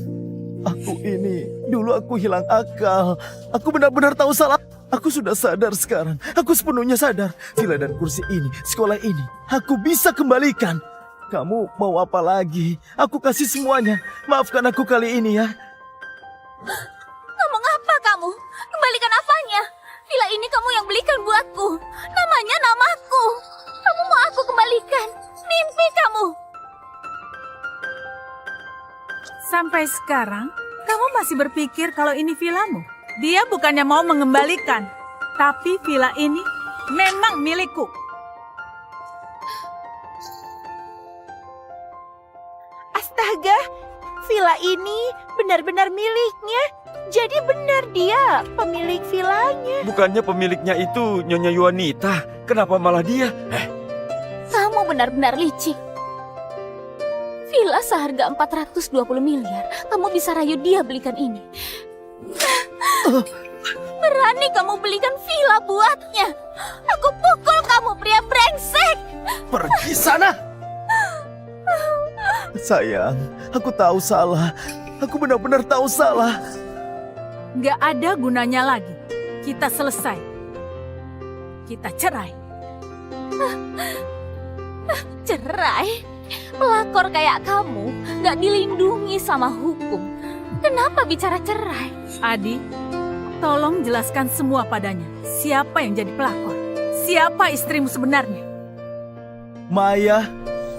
dulu aku hilang akal. Aku benar-benar tahu salah. Aku sudah sadar sekarang. Aku sepenuhnya sadar. Villa dan kursi ini, sekolah ini, aku bisa kembalikan. Kamu mau apa lagi? Aku kasih semuanya. Maafkan aku kali ini ya. Ngomong apa kamu? Kembalikan apanya? Villa ini kamu yang belikan buatku. Namanya namaku. Kamu mau aku kembalikan? Mimpi kamu. Sampai sekarang, kamu masih berpikir kalau ini villamu. Dia bukannya mau mengembalikan, tapi villa ini memang milikku. Astaga, villa ini benar-benar miliknya. Jadi benar dia pemilik villanya. Bukannya pemiliknya itu Nyonya Yuanita. Kenapa malah dia? Kamu benar-benar licik. Villa seharga 420 miliar. Kamu bisa rayu dia belikan ini. Berani kamu belikan villa buatnya. Aku pukul kamu, pria brengsek. Pergi sana! Sayang, aku tahu salah. Aku benar-benar tahu salah. Nggak ada gunanya lagi. Kita selesai. Kita cerai. Cerai? Pelakor kayak kamu nggak dilindungi sama hukum. Kenapa bicara cerai? Adi, tolong jelaskan semua padanya. Siapa yang jadi pelakor? Siapa istrimu sebenarnya? Maya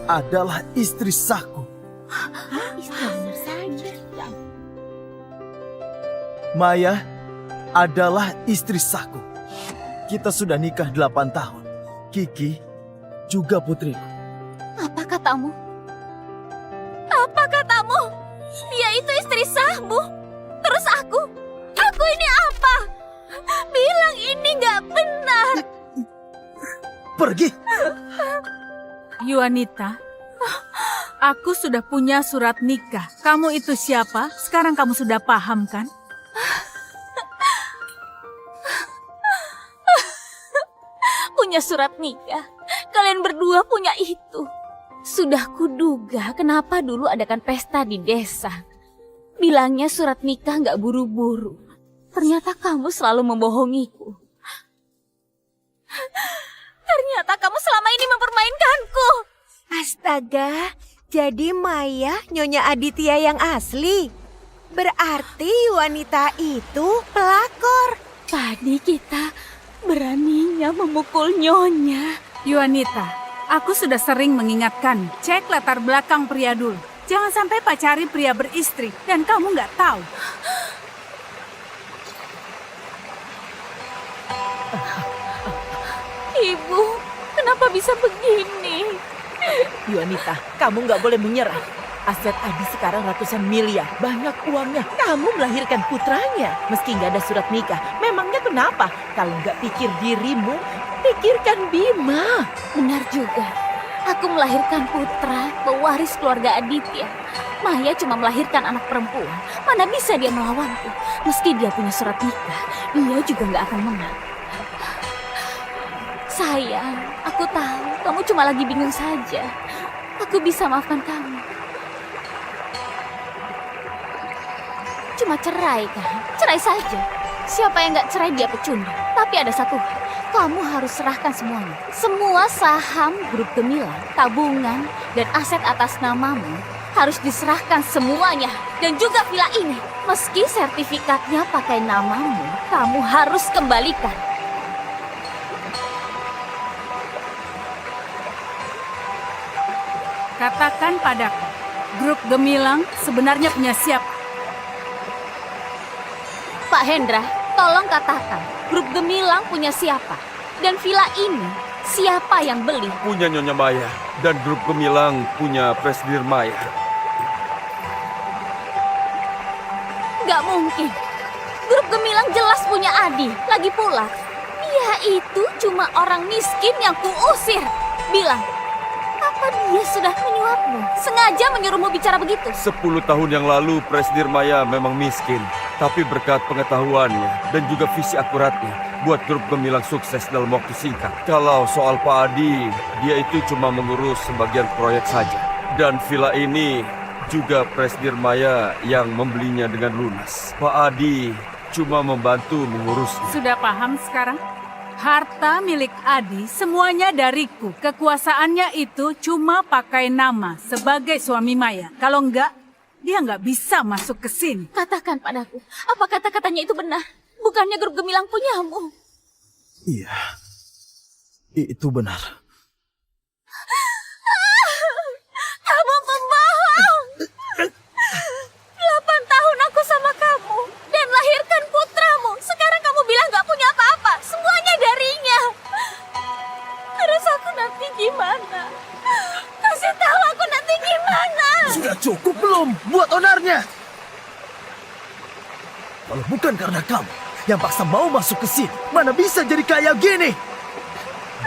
adalah istri sahku. Benar saja. Maya adalah istri sahku. Kita sudah nikah 8 tahun. Kiki juga putriku. Apa katamu? Apa katamu? Dia itu istri sahmu. Terus aku ini apa? Bilang ini nggak benar. Pergi! Yuanita, aku sudah punya surat nikah. Kamu itu siapa? Sekarang kamu sudah paham kan? Punya surat nikah. Kalian berdua punya itu. Sudah kuduga kenapa dulu adakan pesta di desa. Bilangnya surat nikah nggak buru-buru. Ternyata kamu selalu membohongiku. Ternyata kamu selama ini mempermainkanku. Astaga, jadi Maya Nyonya Aditya yang asli. Berarti wanita itu pelakor. Tadi kita beraninya memukul Nyonya. Yuanita, aku sudah sering mengingatkan, cek latar belakang pria dulu. Jangan sampai pacari pria beristri dan kamu nggak tahu. Ibu, kenapa bisa begini? Yuanita, kamu nggak boleh menyerah. Aset Adi sekarang ratusan miliar, banyak uangnya. Kamu melahirkan putranya, meski nggak ada surat nikah. Memangnya kenapa? Kalau nggak pikir dirimu, pikirkan Bima. Benar juga. Aku melahirkan putra, pewaris keluarga Aditya. Maya cuma melahirkan anak perempuan. Mana bisa dia melawanku? Meski dia punya surat nikah, dia juga nggak akan menang. Sayang, aku tahu kamu cuma lagi bingung saja. Aku bisa maafkan kamu. Cuma cerai kan? Cerai saja. Siapa yang nggak cerai dia pecundang. Tapi ada satu hal, kamu harus serahkan semuanya. Semua saham grup Gemilang, tabungan, dan aset atas namamu harus diserahkan semuanya. Dan juga villa ini. Meski sertifikatnya pakai namamu, kamu harus kembalikan. Katakan padaku, grup Gemilang sebenarnya punya siapa? Pak Hendra, tolong katakan, grup Gemilang punya siapa? Dan villa ini, siapa yang beli? Punya Nyonya Maya. Dan grup Gemilang punya Presidir Maya. Gak mungkin. Grup Gemilang jelas punya Adi. Lagi pula, dia itu cuma orang miskin yang kuusir. Bilang, apa dia sudah menyuapmu? Sengaja menyuruhmu bicara begitu? 10 tahun yang lalu Presidir Maya memang miskin. Tapi berkat pengetahuannya dan juga visi akuratnya, buat grup Gemilang sukses dalam waktu singkat. Kalau soal Pak Adi, dia itu cuma mengurus sebagian proyek saja. Dan villa ini juga Presidir Maya yang membelinya dengan lunas. Pak Adi cuma membantu mengurusnya. Sudah paham sekarang? Harta milik Adi semuanya dariku. Kekuasaannya itu cuma pakai nama sebagai suami Maya. Kalau enggak, dia nggak bisa masuk ke sini. Katakan padaku, apa kata-katanya itu benar? Bukannya grup Gemilang punyamu? Iya, itu benar. Kamu pembohong! 8 tahun aku sama kamu dan lahirkan putramu. Sekarang kamu bilang gak punya apa-apa. Semuanya darinya. Terus aku nanti gimana? Kasih tahu aku nanti gimana? Sudah cukup belum buat onarnya? Kalau bukan karena kamu yang paksa mau masuk ke sini, mana bisa jadi kaya gini?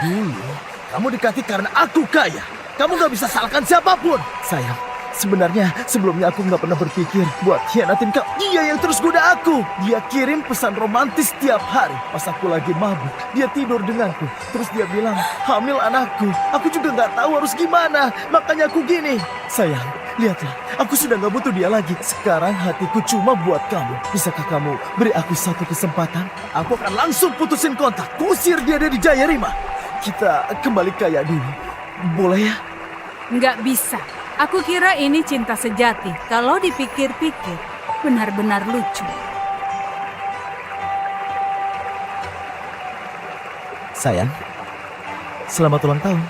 Dulu, kamu dekati karena aku kaya. Kamu gak bisa salahkan siapapun. Sayang, sebenarnya sebelumnya aku gak pernah berpikir buat hianatin kamu. Dia yang terus goda aku. Dia kirim pesan romantis tiap hari. Pas aku lagi mabuk, dia tidur denganku. Terus dia bilang, hamil anakku. Aku juga gak tahu harus gimana. Makanya aku gini. Sayang, lihatlah, aku sudah gak butuh dia lagi. Sekarang hatiku cuma buat kamu. Bisakah kamu beri aku satu kesempatan? Aku akan langsung putusin kontak. Kusir dia dari Jayarima. Kita kembali kaya dulu. Boleh ya? Nggak bisa. Aku kira ini cinta sejati. Kalau dipikir-pikir, benar-benar lucu. Sayang, selamat ulang tahun.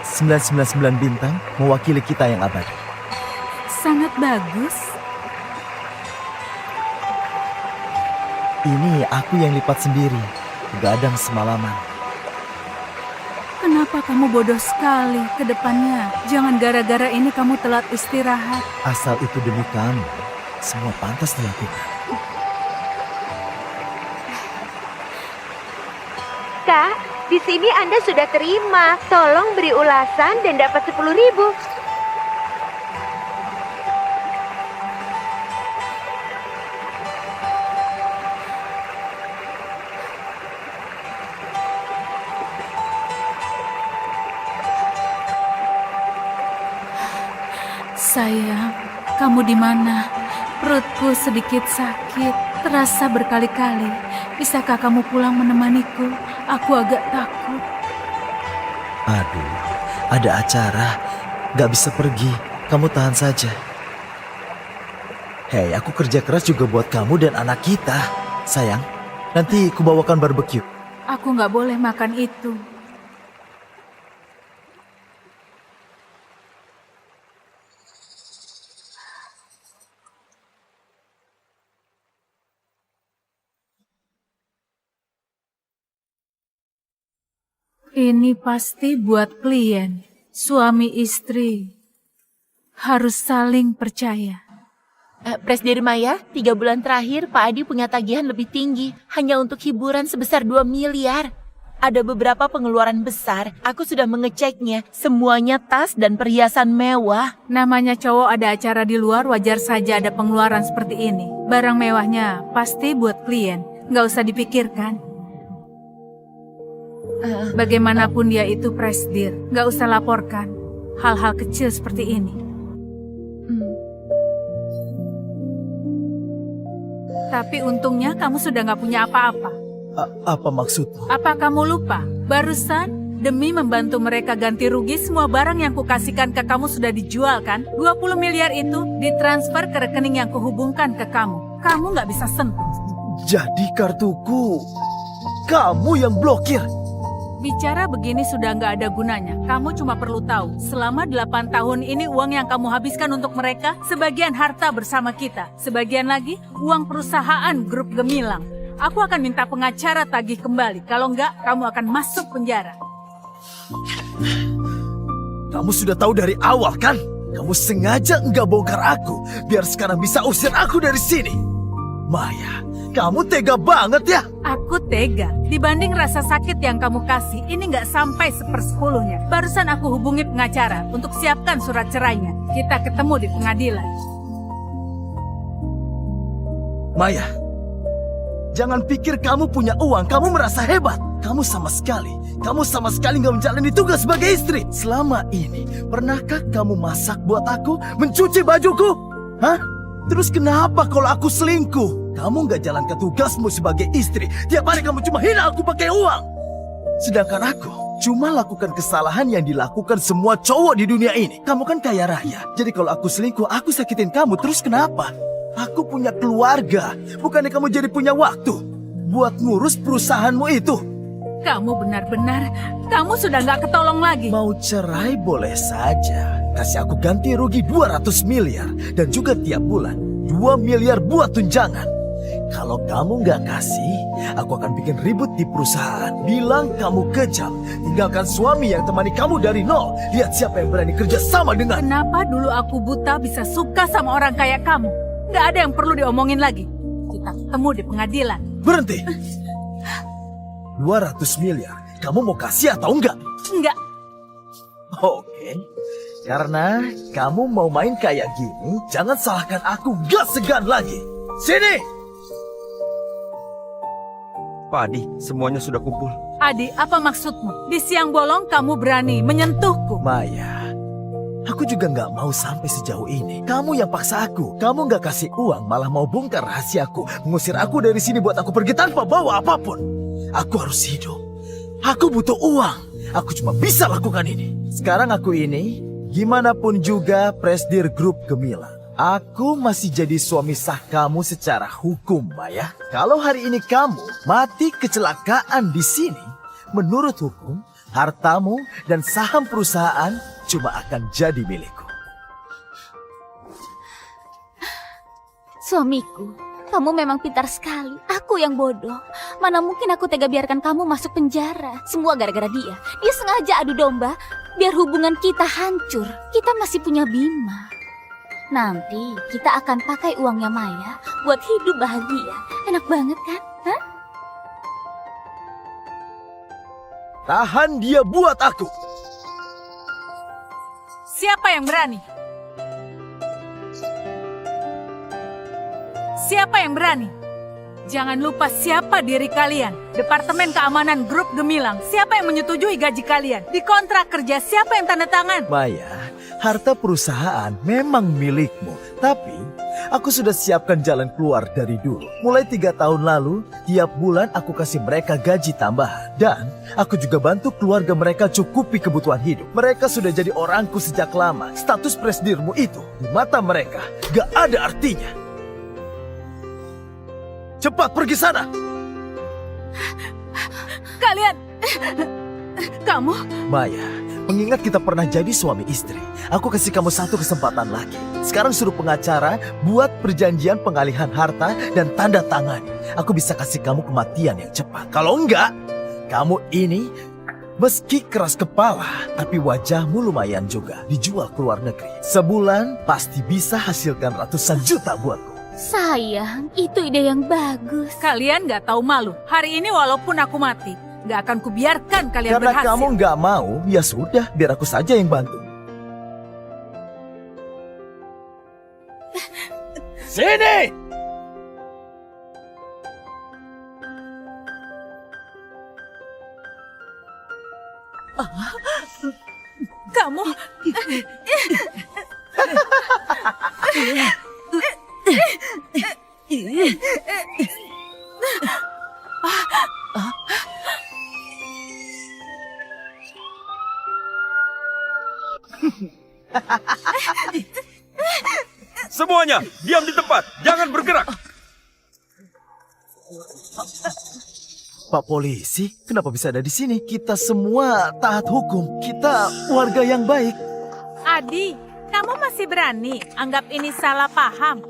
999 bintang mewakili kita yang abadi. Sangat bagus. Ini aku yang lipat sendiri. Begadang semalaman. Kenapa kamu bodoh sekali ke depannya? Jangan gara-gara ini kamu telat istirahat. Asal itu demi kamu, semua pantas dilakukan. Kak, di sini Anda sudah terima. Tolong beri ulasan dan dapat 10.000. Sayang, kamu di mana? Perutku sedikit sakit, terasa berkali-kali. Bisakah kamu pulang menemaniku? Aku agak takut. Aduh, ada acara. Gak bisa pergi. Kamu tahan saja. Hei, aku kerja keras juga buat kamu dan anak kita. Sayang, nanti kubawakan barbeque. Aku nggak boleh makan itu. Ini pasti buat klien. Suami istri harus saling percaya. Presidir Maya, 3 bulan terakhir Pak Adi punya tagihan lebih tinggi. Hanya untuk hiburan sebesar 2 miliar. Ada beberapa pengeluaran besar. Aku sudah mengeceknya. Semuanya tas dan perhiasan mewah. Namanya cowok ada acara di luar, wajar saja ada pengeluaran seperti ini. Barang mewahnya pasti buat klien. Nggak usah dipikirkan. Bagaimanapun dia itu presidir, nggak usah laporkan hal-hal kecil seperti ini. Tapi untungnya kamu sudah nggak punya apa-apa. Apa maksudmu? Apa kamu lupa? Barusan demi membantu mereka ganti rugi, semua barang yang kukasihkan ke kamu sudah dijual kan? 20 miliar itu ditransfer ke rekening yang kuhubungkan ke kamu. Kamu nggak bisa sentuh. Jadi kartuku kamu yang blokir. Bicara begini sudah nggak ada gunanya. Kamu cuma perlu tahu, selama 8 tahun ini uang yang kamu habiskan untuk mereka, sebagian harta bersama kita. Sebagian lagi, uang perusahaan grup Gemilang. Aku akan minta pengacara tagih kembali. Kalau enggak, kamu akan masuk penjara. Kamu sudah tahu dari awal kan? Kamu sengaja enggak bongkar aku, biar sekarang bisa usir aku dari sini. Maya, kamu tega banget ya? Aku tega. Dibanding rasa sakit yang kamu kasih, ini nggak sampai 1/10-nya. Barusan aku hubungi pengacara untuk siapkan surat cerainya. Kita ketemu di pengadilan. Maya, jangan pikir kamu punya uang, kamu merasa hebat. Kamu sama sekali nggak menjalani tugas sebagai istri. Selama ini, pernahkah kamu masak buat aku, mencuci bajuku? Hah? Terus kenapa kalau aku selingkuh? Kamu nggak jalankan tugasmu sebagai istri. Tiap hari kamu cuma hina aku pakai uang. Sedangkan aku cuma lakukan kesalahan yang dilakukan semua cowok di dunia ini. Kamu kan kaya raya. Jadi kalau aku selingkuh, aku sakitin kamu. Terus kenapa? Aku punya keluarga. Bukannya kamu jadi punya waktu buat ngurus perusahaanmu itu? Kamu benar-benar, kamu sudah nggak ketolong lagi. Mau cerai boleh saja. Kasih aku ganti rugi 200 miliar. Dan juga tiap bulan 2 miliar buat tunjangan. Kalau kamu nggak kasih, aku akan bikin ribut di perusahaan. Bilang kamu kejam. Tinggalkan suami yang temani kamu dari nol. Lihat siapa yang berani kerja sama dengan. Kenapa dulu aku buta bisa suka sama orang kayak kamu? Nggak ada yang perlu diomongin lagi. Kita ketemu di pengadilan. Berhenti. 200 miliar. Kamu mau kasih atau enggak? Enggak. Oke. Karena kamu mau main kayak gini, jangan salahkan aku, gak segan lagi. Sini! Pak Adi, semuanya sudah kumpul. Adi, apa maksudmu? Di siang bolong kamu berani menyentuhku. Maya, aku juga gak mau sampai sejauh ini. Kamu yang paksa aku. Kamu gak kasih uang, malah mau bongkar rahasiaku. Mengusir aku dari sini buat aku pergi tanpa bawa apapun. Aku harus hidup. Aku butuh uang. Aku cuma bisa lakukan ini. Sekarang aku ini, gimana pun juga Presdir Grup Gemilang. Aku masih jadi suami sah kamu secara hukum, Maya. Kalau hari ini kamu mati kecelakaan di sini, menurut hukum, hartamu dan saham perusahaan cuma akan jadi milikku. Suamiku, kamu memang pintar sekali. Aku yang bodoh. Mana mungkin aku tega biarkan kamu masuk penjara. Semua gara-gara dia. Dia sengaja adu domba biar hubungan kita hancur. Kita masih punya Bima. Nanti kita akan pakai uangnya Maya buat hidup bahagia. Enak banget kan? Hah? Tahan dia buat aku. Siapa yang berani? Siapa yang berani? Jangan lupa siapa diri kalian. Departemen Keamanan Grup Gemilang. Siapa yang menyetujui gaji kalian? Di kontrak kerja siapa yang tanda tangan? Maya, harta perusahaan memang milikmu. Tapi, aku sudah siapkan jalan keluar dari dulu. Mulai 3 tahun lalu, tiap bulan aku kasih mereka gaji tambahan. Dan, aku juga bantu keluarga mereka cukupi kebutuhan hidup. Mereka sudah jadi orangku sejak lama. Status presdirmu itu, di mata mereka, gak ada artinya. Cepat pergi sana! Kalian... Kamu... Maya, mengingat kita pernah jadi suami istri, aku kasih kamu 1 kesempatan lagi. Sekarang suruh pengacara buat perjanjian pengalihan harta dan tanda tangan. Aku bisa kasih kamu kematian yang cepat. Kalau enggak, kamu ini meski keras kepala, tapi wajahmu lumayan juga. Dijual ke luar negeri. Sebulan pasti bisa hasilkan ratusan juta buatku. Sayang, itu ide yang bagus. Kalian gak tahu malu. Hari ini walaupun aku mati, gak akan kubiarkan kalian Karena berhasil. kamu nggak mau, ya sudah, biar aku saja yang bantu. Sini! Kamu... Semuanya, diam di tempat. Jangan bergerak. Pak polisi, kenapa bisa ada di sini? Kita semua taat hukum. Kita warga yang baik. Adi, kamu masih berani anggap ini salah paham?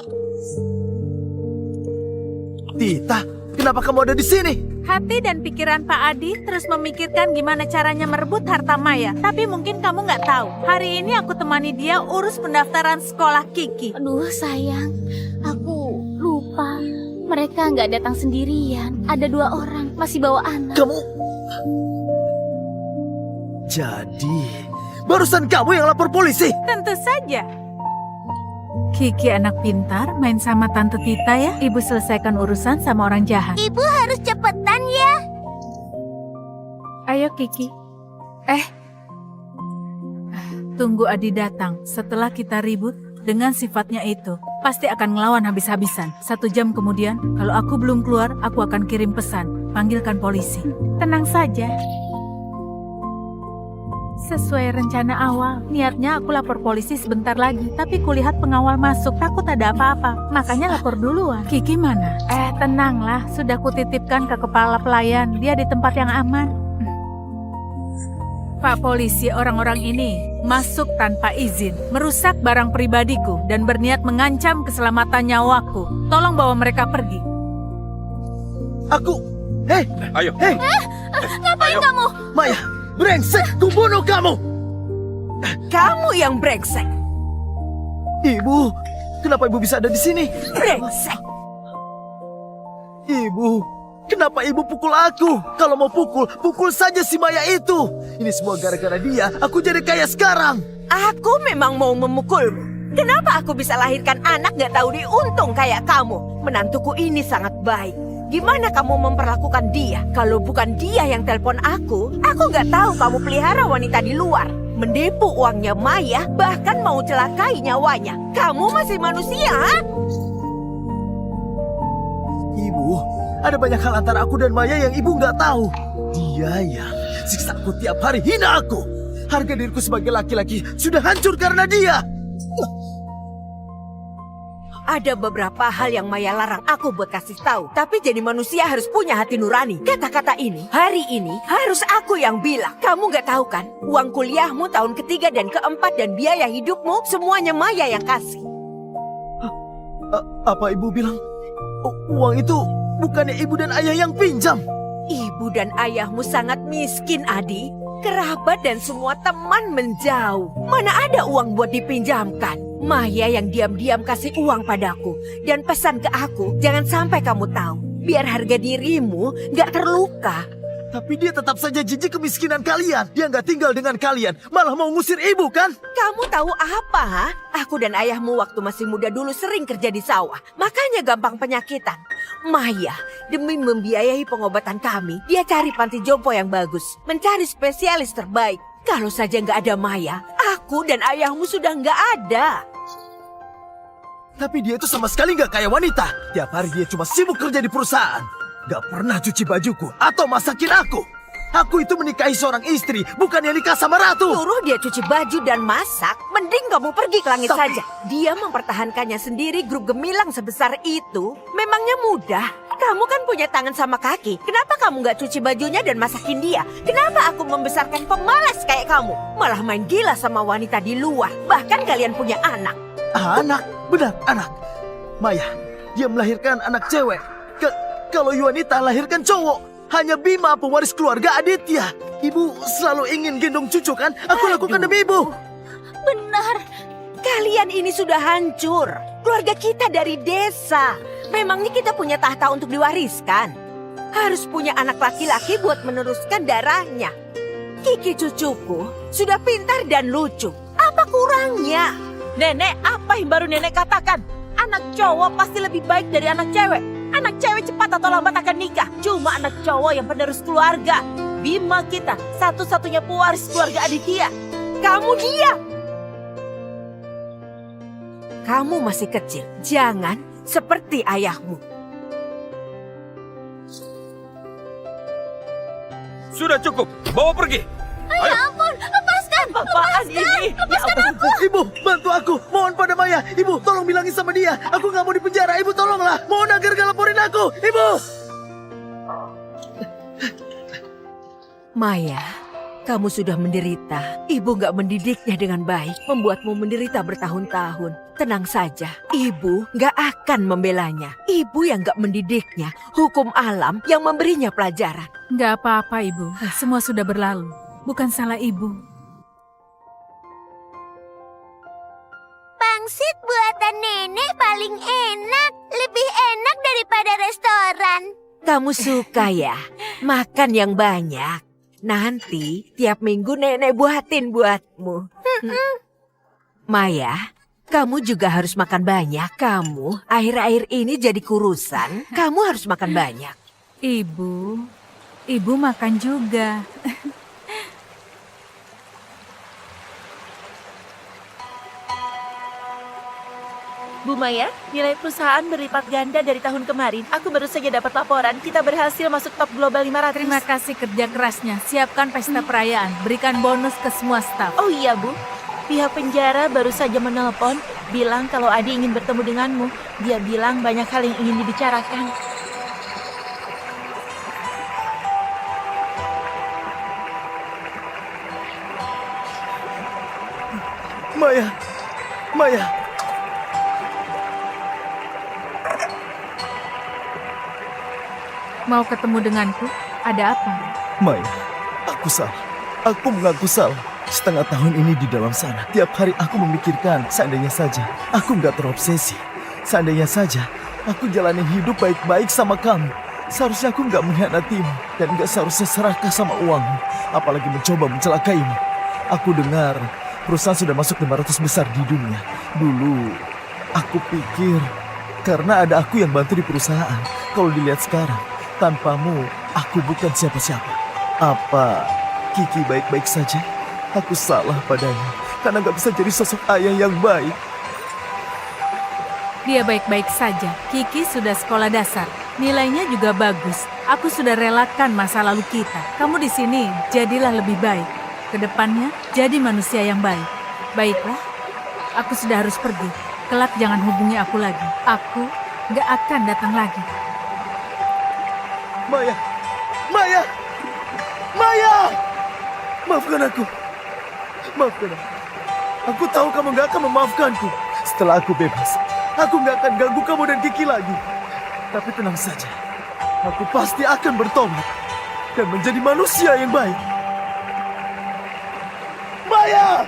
Tita, kenapa kamu ada di sini? Hati dan pikiran Pak Adi terus memikirkan gimana caranya merebut harta Maya. Tapi mungkin kamu nggak tahu, hari ini aku temani dia urus pendaftaran sekolah Kiki. Aduh sayang, aku lupa. Mereka nggak datang sendirian. Ada 2 orang, masih bawa anak. Kamu... Jadi, barusan kamu yang lapor polisi? Tentu saja. Kiki anak pintar, main sama Tante Tita ya. Ibu selesaikan urusan sama orang jahat. Ibu harus cepetan ya. Ayo Kiki. Tunggu Adi datang. Setelah kita ribut dengan sifatnya itu, pasti akan ngelawan habis-habisan. 1 jam kemudian, kalau aku belum keluar, aku akan kirim pesan. Panggilkan polisi. Tenang saja. Sesuai rencana awal, niatnya aku lapor polisi sebentar lagi. Tapi kulihat pengawal masuk, takut ada apa-apa. Makanya lapor duluan. Kiki mana? Tenanglah, sudah kutitipkan ke kepala pelayan. Dia di tempat yang aman. Pak polisi, orang-orang ini masuk tanpa izin, merusak barang pribadiku, dan berniat mengancam keselamatan nyawaku. Tolong bawa mereka pergi. Aku... Hei! Ayo. Hei! Ngapain kamu? Maya! Brengsek! Kubunuh kamu! Kamu yang brengsek. Ibu! Kenapa ibu bisa ada di sini? Brengsek. Ibu! Kenapa ibu pukul aku? Kalau mau pukul, pukul saja si Maya itu. Ini semua gara-gara dia, aku jadi kaya sekarang. Aku memang mau memukulmu. Kenapa aku bisa lahirkan anak gak tahu diuntung kayak kamu? Menantuku ini sangat baik. Gimana kamu memperlakukan dia? Kalau bukan dia yang telepon aku gak tahu kamu pelihara wanita di luar. Menipu uangnya Maya, bahkan mau celakai nyawanya. Kamu masih manusia, ha? Ibu, ada banyak hal antara aku dan Maya yang ibu nggak tahu. Dia yang siksa aku tiap hari, hina aku. Harga diriku sebagai laki-laki sudah hancur karena dia. Ada beberapa hal yang Maya larang aku buat kasih tahu. Tapi jadi manusia harus punya hati nurani. Kata-kata ini, hari ini harus aku yang bilang. Kamu gak tahu kan? Uang kuliahmu tahun ketiga dan keempat dan biaya hidupmu semuanya Maya yang kasih. Apa ibu bilang? Uang itu bukannya ibu dan ayah yang pinjam. Ibu dan ayahmu sangat miskin, Adi. Kerabat dan semua teman menjauh. Mana ada uang buat dipinjamkan? Maya yang diam-diam kasih uang padaku dan pesan ke aku, jangan sampai kamu tahu, biar harga dirimu gak terluka. Tapi dia tetap saja jijik kemiskinan kalian. Dia nggak tinggal dengan kalian, malah mau ngusir ibu kan? Kamu tahu apa, ha? Aku dan ayahmu waktu masih muda dulu sering kerja di sawah, makanya gampang penyakitan. Maya, demi membiayai pengobatan kami, dia cari panti jompo yang bagus, mencari spesialis terbaik. Kalau saja nggak ada Maya, aku dan ayahmu sudah nggak ada. Tapi dia itu sama sekali nggak kayak wanita. Tiap hari dia cuma sibuk kerja di perusahaan. Gak pernah cuci bajuku atau masakin aku. Aku itu menikahi seorang istri, bukan yang nikah sama ratu. Suruh dia cuci baju dan masak, mending kamu pergi ke langit saja. Dia mempertahankannya sendiri grup gemilang sebesar itu, memangnya mudah. Kamu kan punya tangan sama kaki, kenapa kamu gak cuci bajunya dan masakin dia? Kenapa aku membesarkan pemalas kayak kamu? Malah main gila sama wanita di luar, bahkan kalian punya anak. Anak? Benar, anak. Maya, dia melahirkan anak cewek. Kalau Yuanita lahirkan cowok, hanya Bima pewaris keluarga Aditya. Ibu selalu ingin gendong cucu kan? Aku lakukan demi ibu. Benar. Kalian ini sudah hancur. Keluarga kita dari desa. Memangnya kita punya tahta untuk diwariskan? Harus punya anak laki-laki buat meneruskan darahnya. Kiki cucuku sudah pintar dan lucu. Apa kurangnya? Nenek, apa yang baru nenek katakan? Anak cowok pasti lebih baik dari anak cewek. Anak cewek cepat atau lambat akan nikah. Cuma anak cowok yang penerus keluarga. Bima kita, satu-satunya pewaris keluarga Aditya. Kamu diam. Kamu masih kecil. Jangan seperti ayahmu. Sudah cukup, bawa pergi. Ya ampun, lepaskan! Apaan ini? Ya ampun. Ibu, bantu aku. Mohon pada Maya. Ibu, tolong bilangin sama dia. Aku nggak mau di penjara. Ibu, tolonglah. Mohon agar gak laporin aku. Ibu! Maya, kamu sudah menderita. Ibu gak mendidiknya dengan baik, membuatmu menderita bertahun-tahun. tenang saja. Ibu nggak akan membelanya. Ibu yang nggak mendidiknya. Hukum alam yang memberinya pelajaran. Nggak apa-apa, Ibu. Semua sudah berlalu. Bukan salah Ibu. Pangsit buatan nenek paling enak. Lebih enak daripada restoran. Kamu suka ya? Makan yang banyak. Nanti tiap minggu nenek buatin buatmu. Maya, kamu juga harus makan banyak. Kamu akhir-akhir ini jadi kurusan. Kamu harus makan banyak. Ibu makan juga. Bu Maya, nilai perusahaan berlipat ganda dari tahun kemarin. Aku baru saja dapat laporan, kita berhasil masuk top global 500. Terima kasih kerja kerasnya. Siapkan pesta perayaan. Berikan bonus ke semua staf. Oh iya, Bu. Pihak penjara baru saja menelpon, bilang kalau Adi ingin bertemu denganmu. Dia bilang banyak hal yang ingin dibicarakan. Maya. Mau ketemu denganku? Ada apa? Maya, aku salah. Aku mengaku salah. Setengah tahun ini di dalam sana, tiap hari aku memikirkan seandainya saja aku nggak terobsesi. Seandainya saja aku jalanin hidup baik-baik sama kamu. Seharusnya aku nggak mengkhianatimu dan nggak seharusnya serakah sama uangmu, apalagi mencoba mencelakaimu. Aku dengar perusahaan sudah masuk 500 besar di dunia. Dulu aku pikir karena ada aku yang bantu di perusahaan. Kalau dilihat sekarang, tanpamu aku bukan siapa-siapa. Apa Kiki baik-baik saja? Aku salah padanya karena gak bisa jadi sosok ayah yang baik. Dia baik-baik saja. Kiki sudah sekolah dasar. Nilainya juga bagus. Aku sudah relakan masa lalu kita. Kamu di sini, jadilah lebih baik. Kedepannya, jadi manusia yang baik. Baiklah, aku sudah harus pergi. Kelak jangan hubungi aku lagi. Aku gak akan datang lagi. Maya! Maafkan aku. Aku tahu kamu gak akan memaafkanku. Setelah aku bebas, aku gak akan ganggu kamu dan Kiki lagi. Tapi tenang saja, aku pasti akan bertobat dan menjadi manusia yang baik. Maya!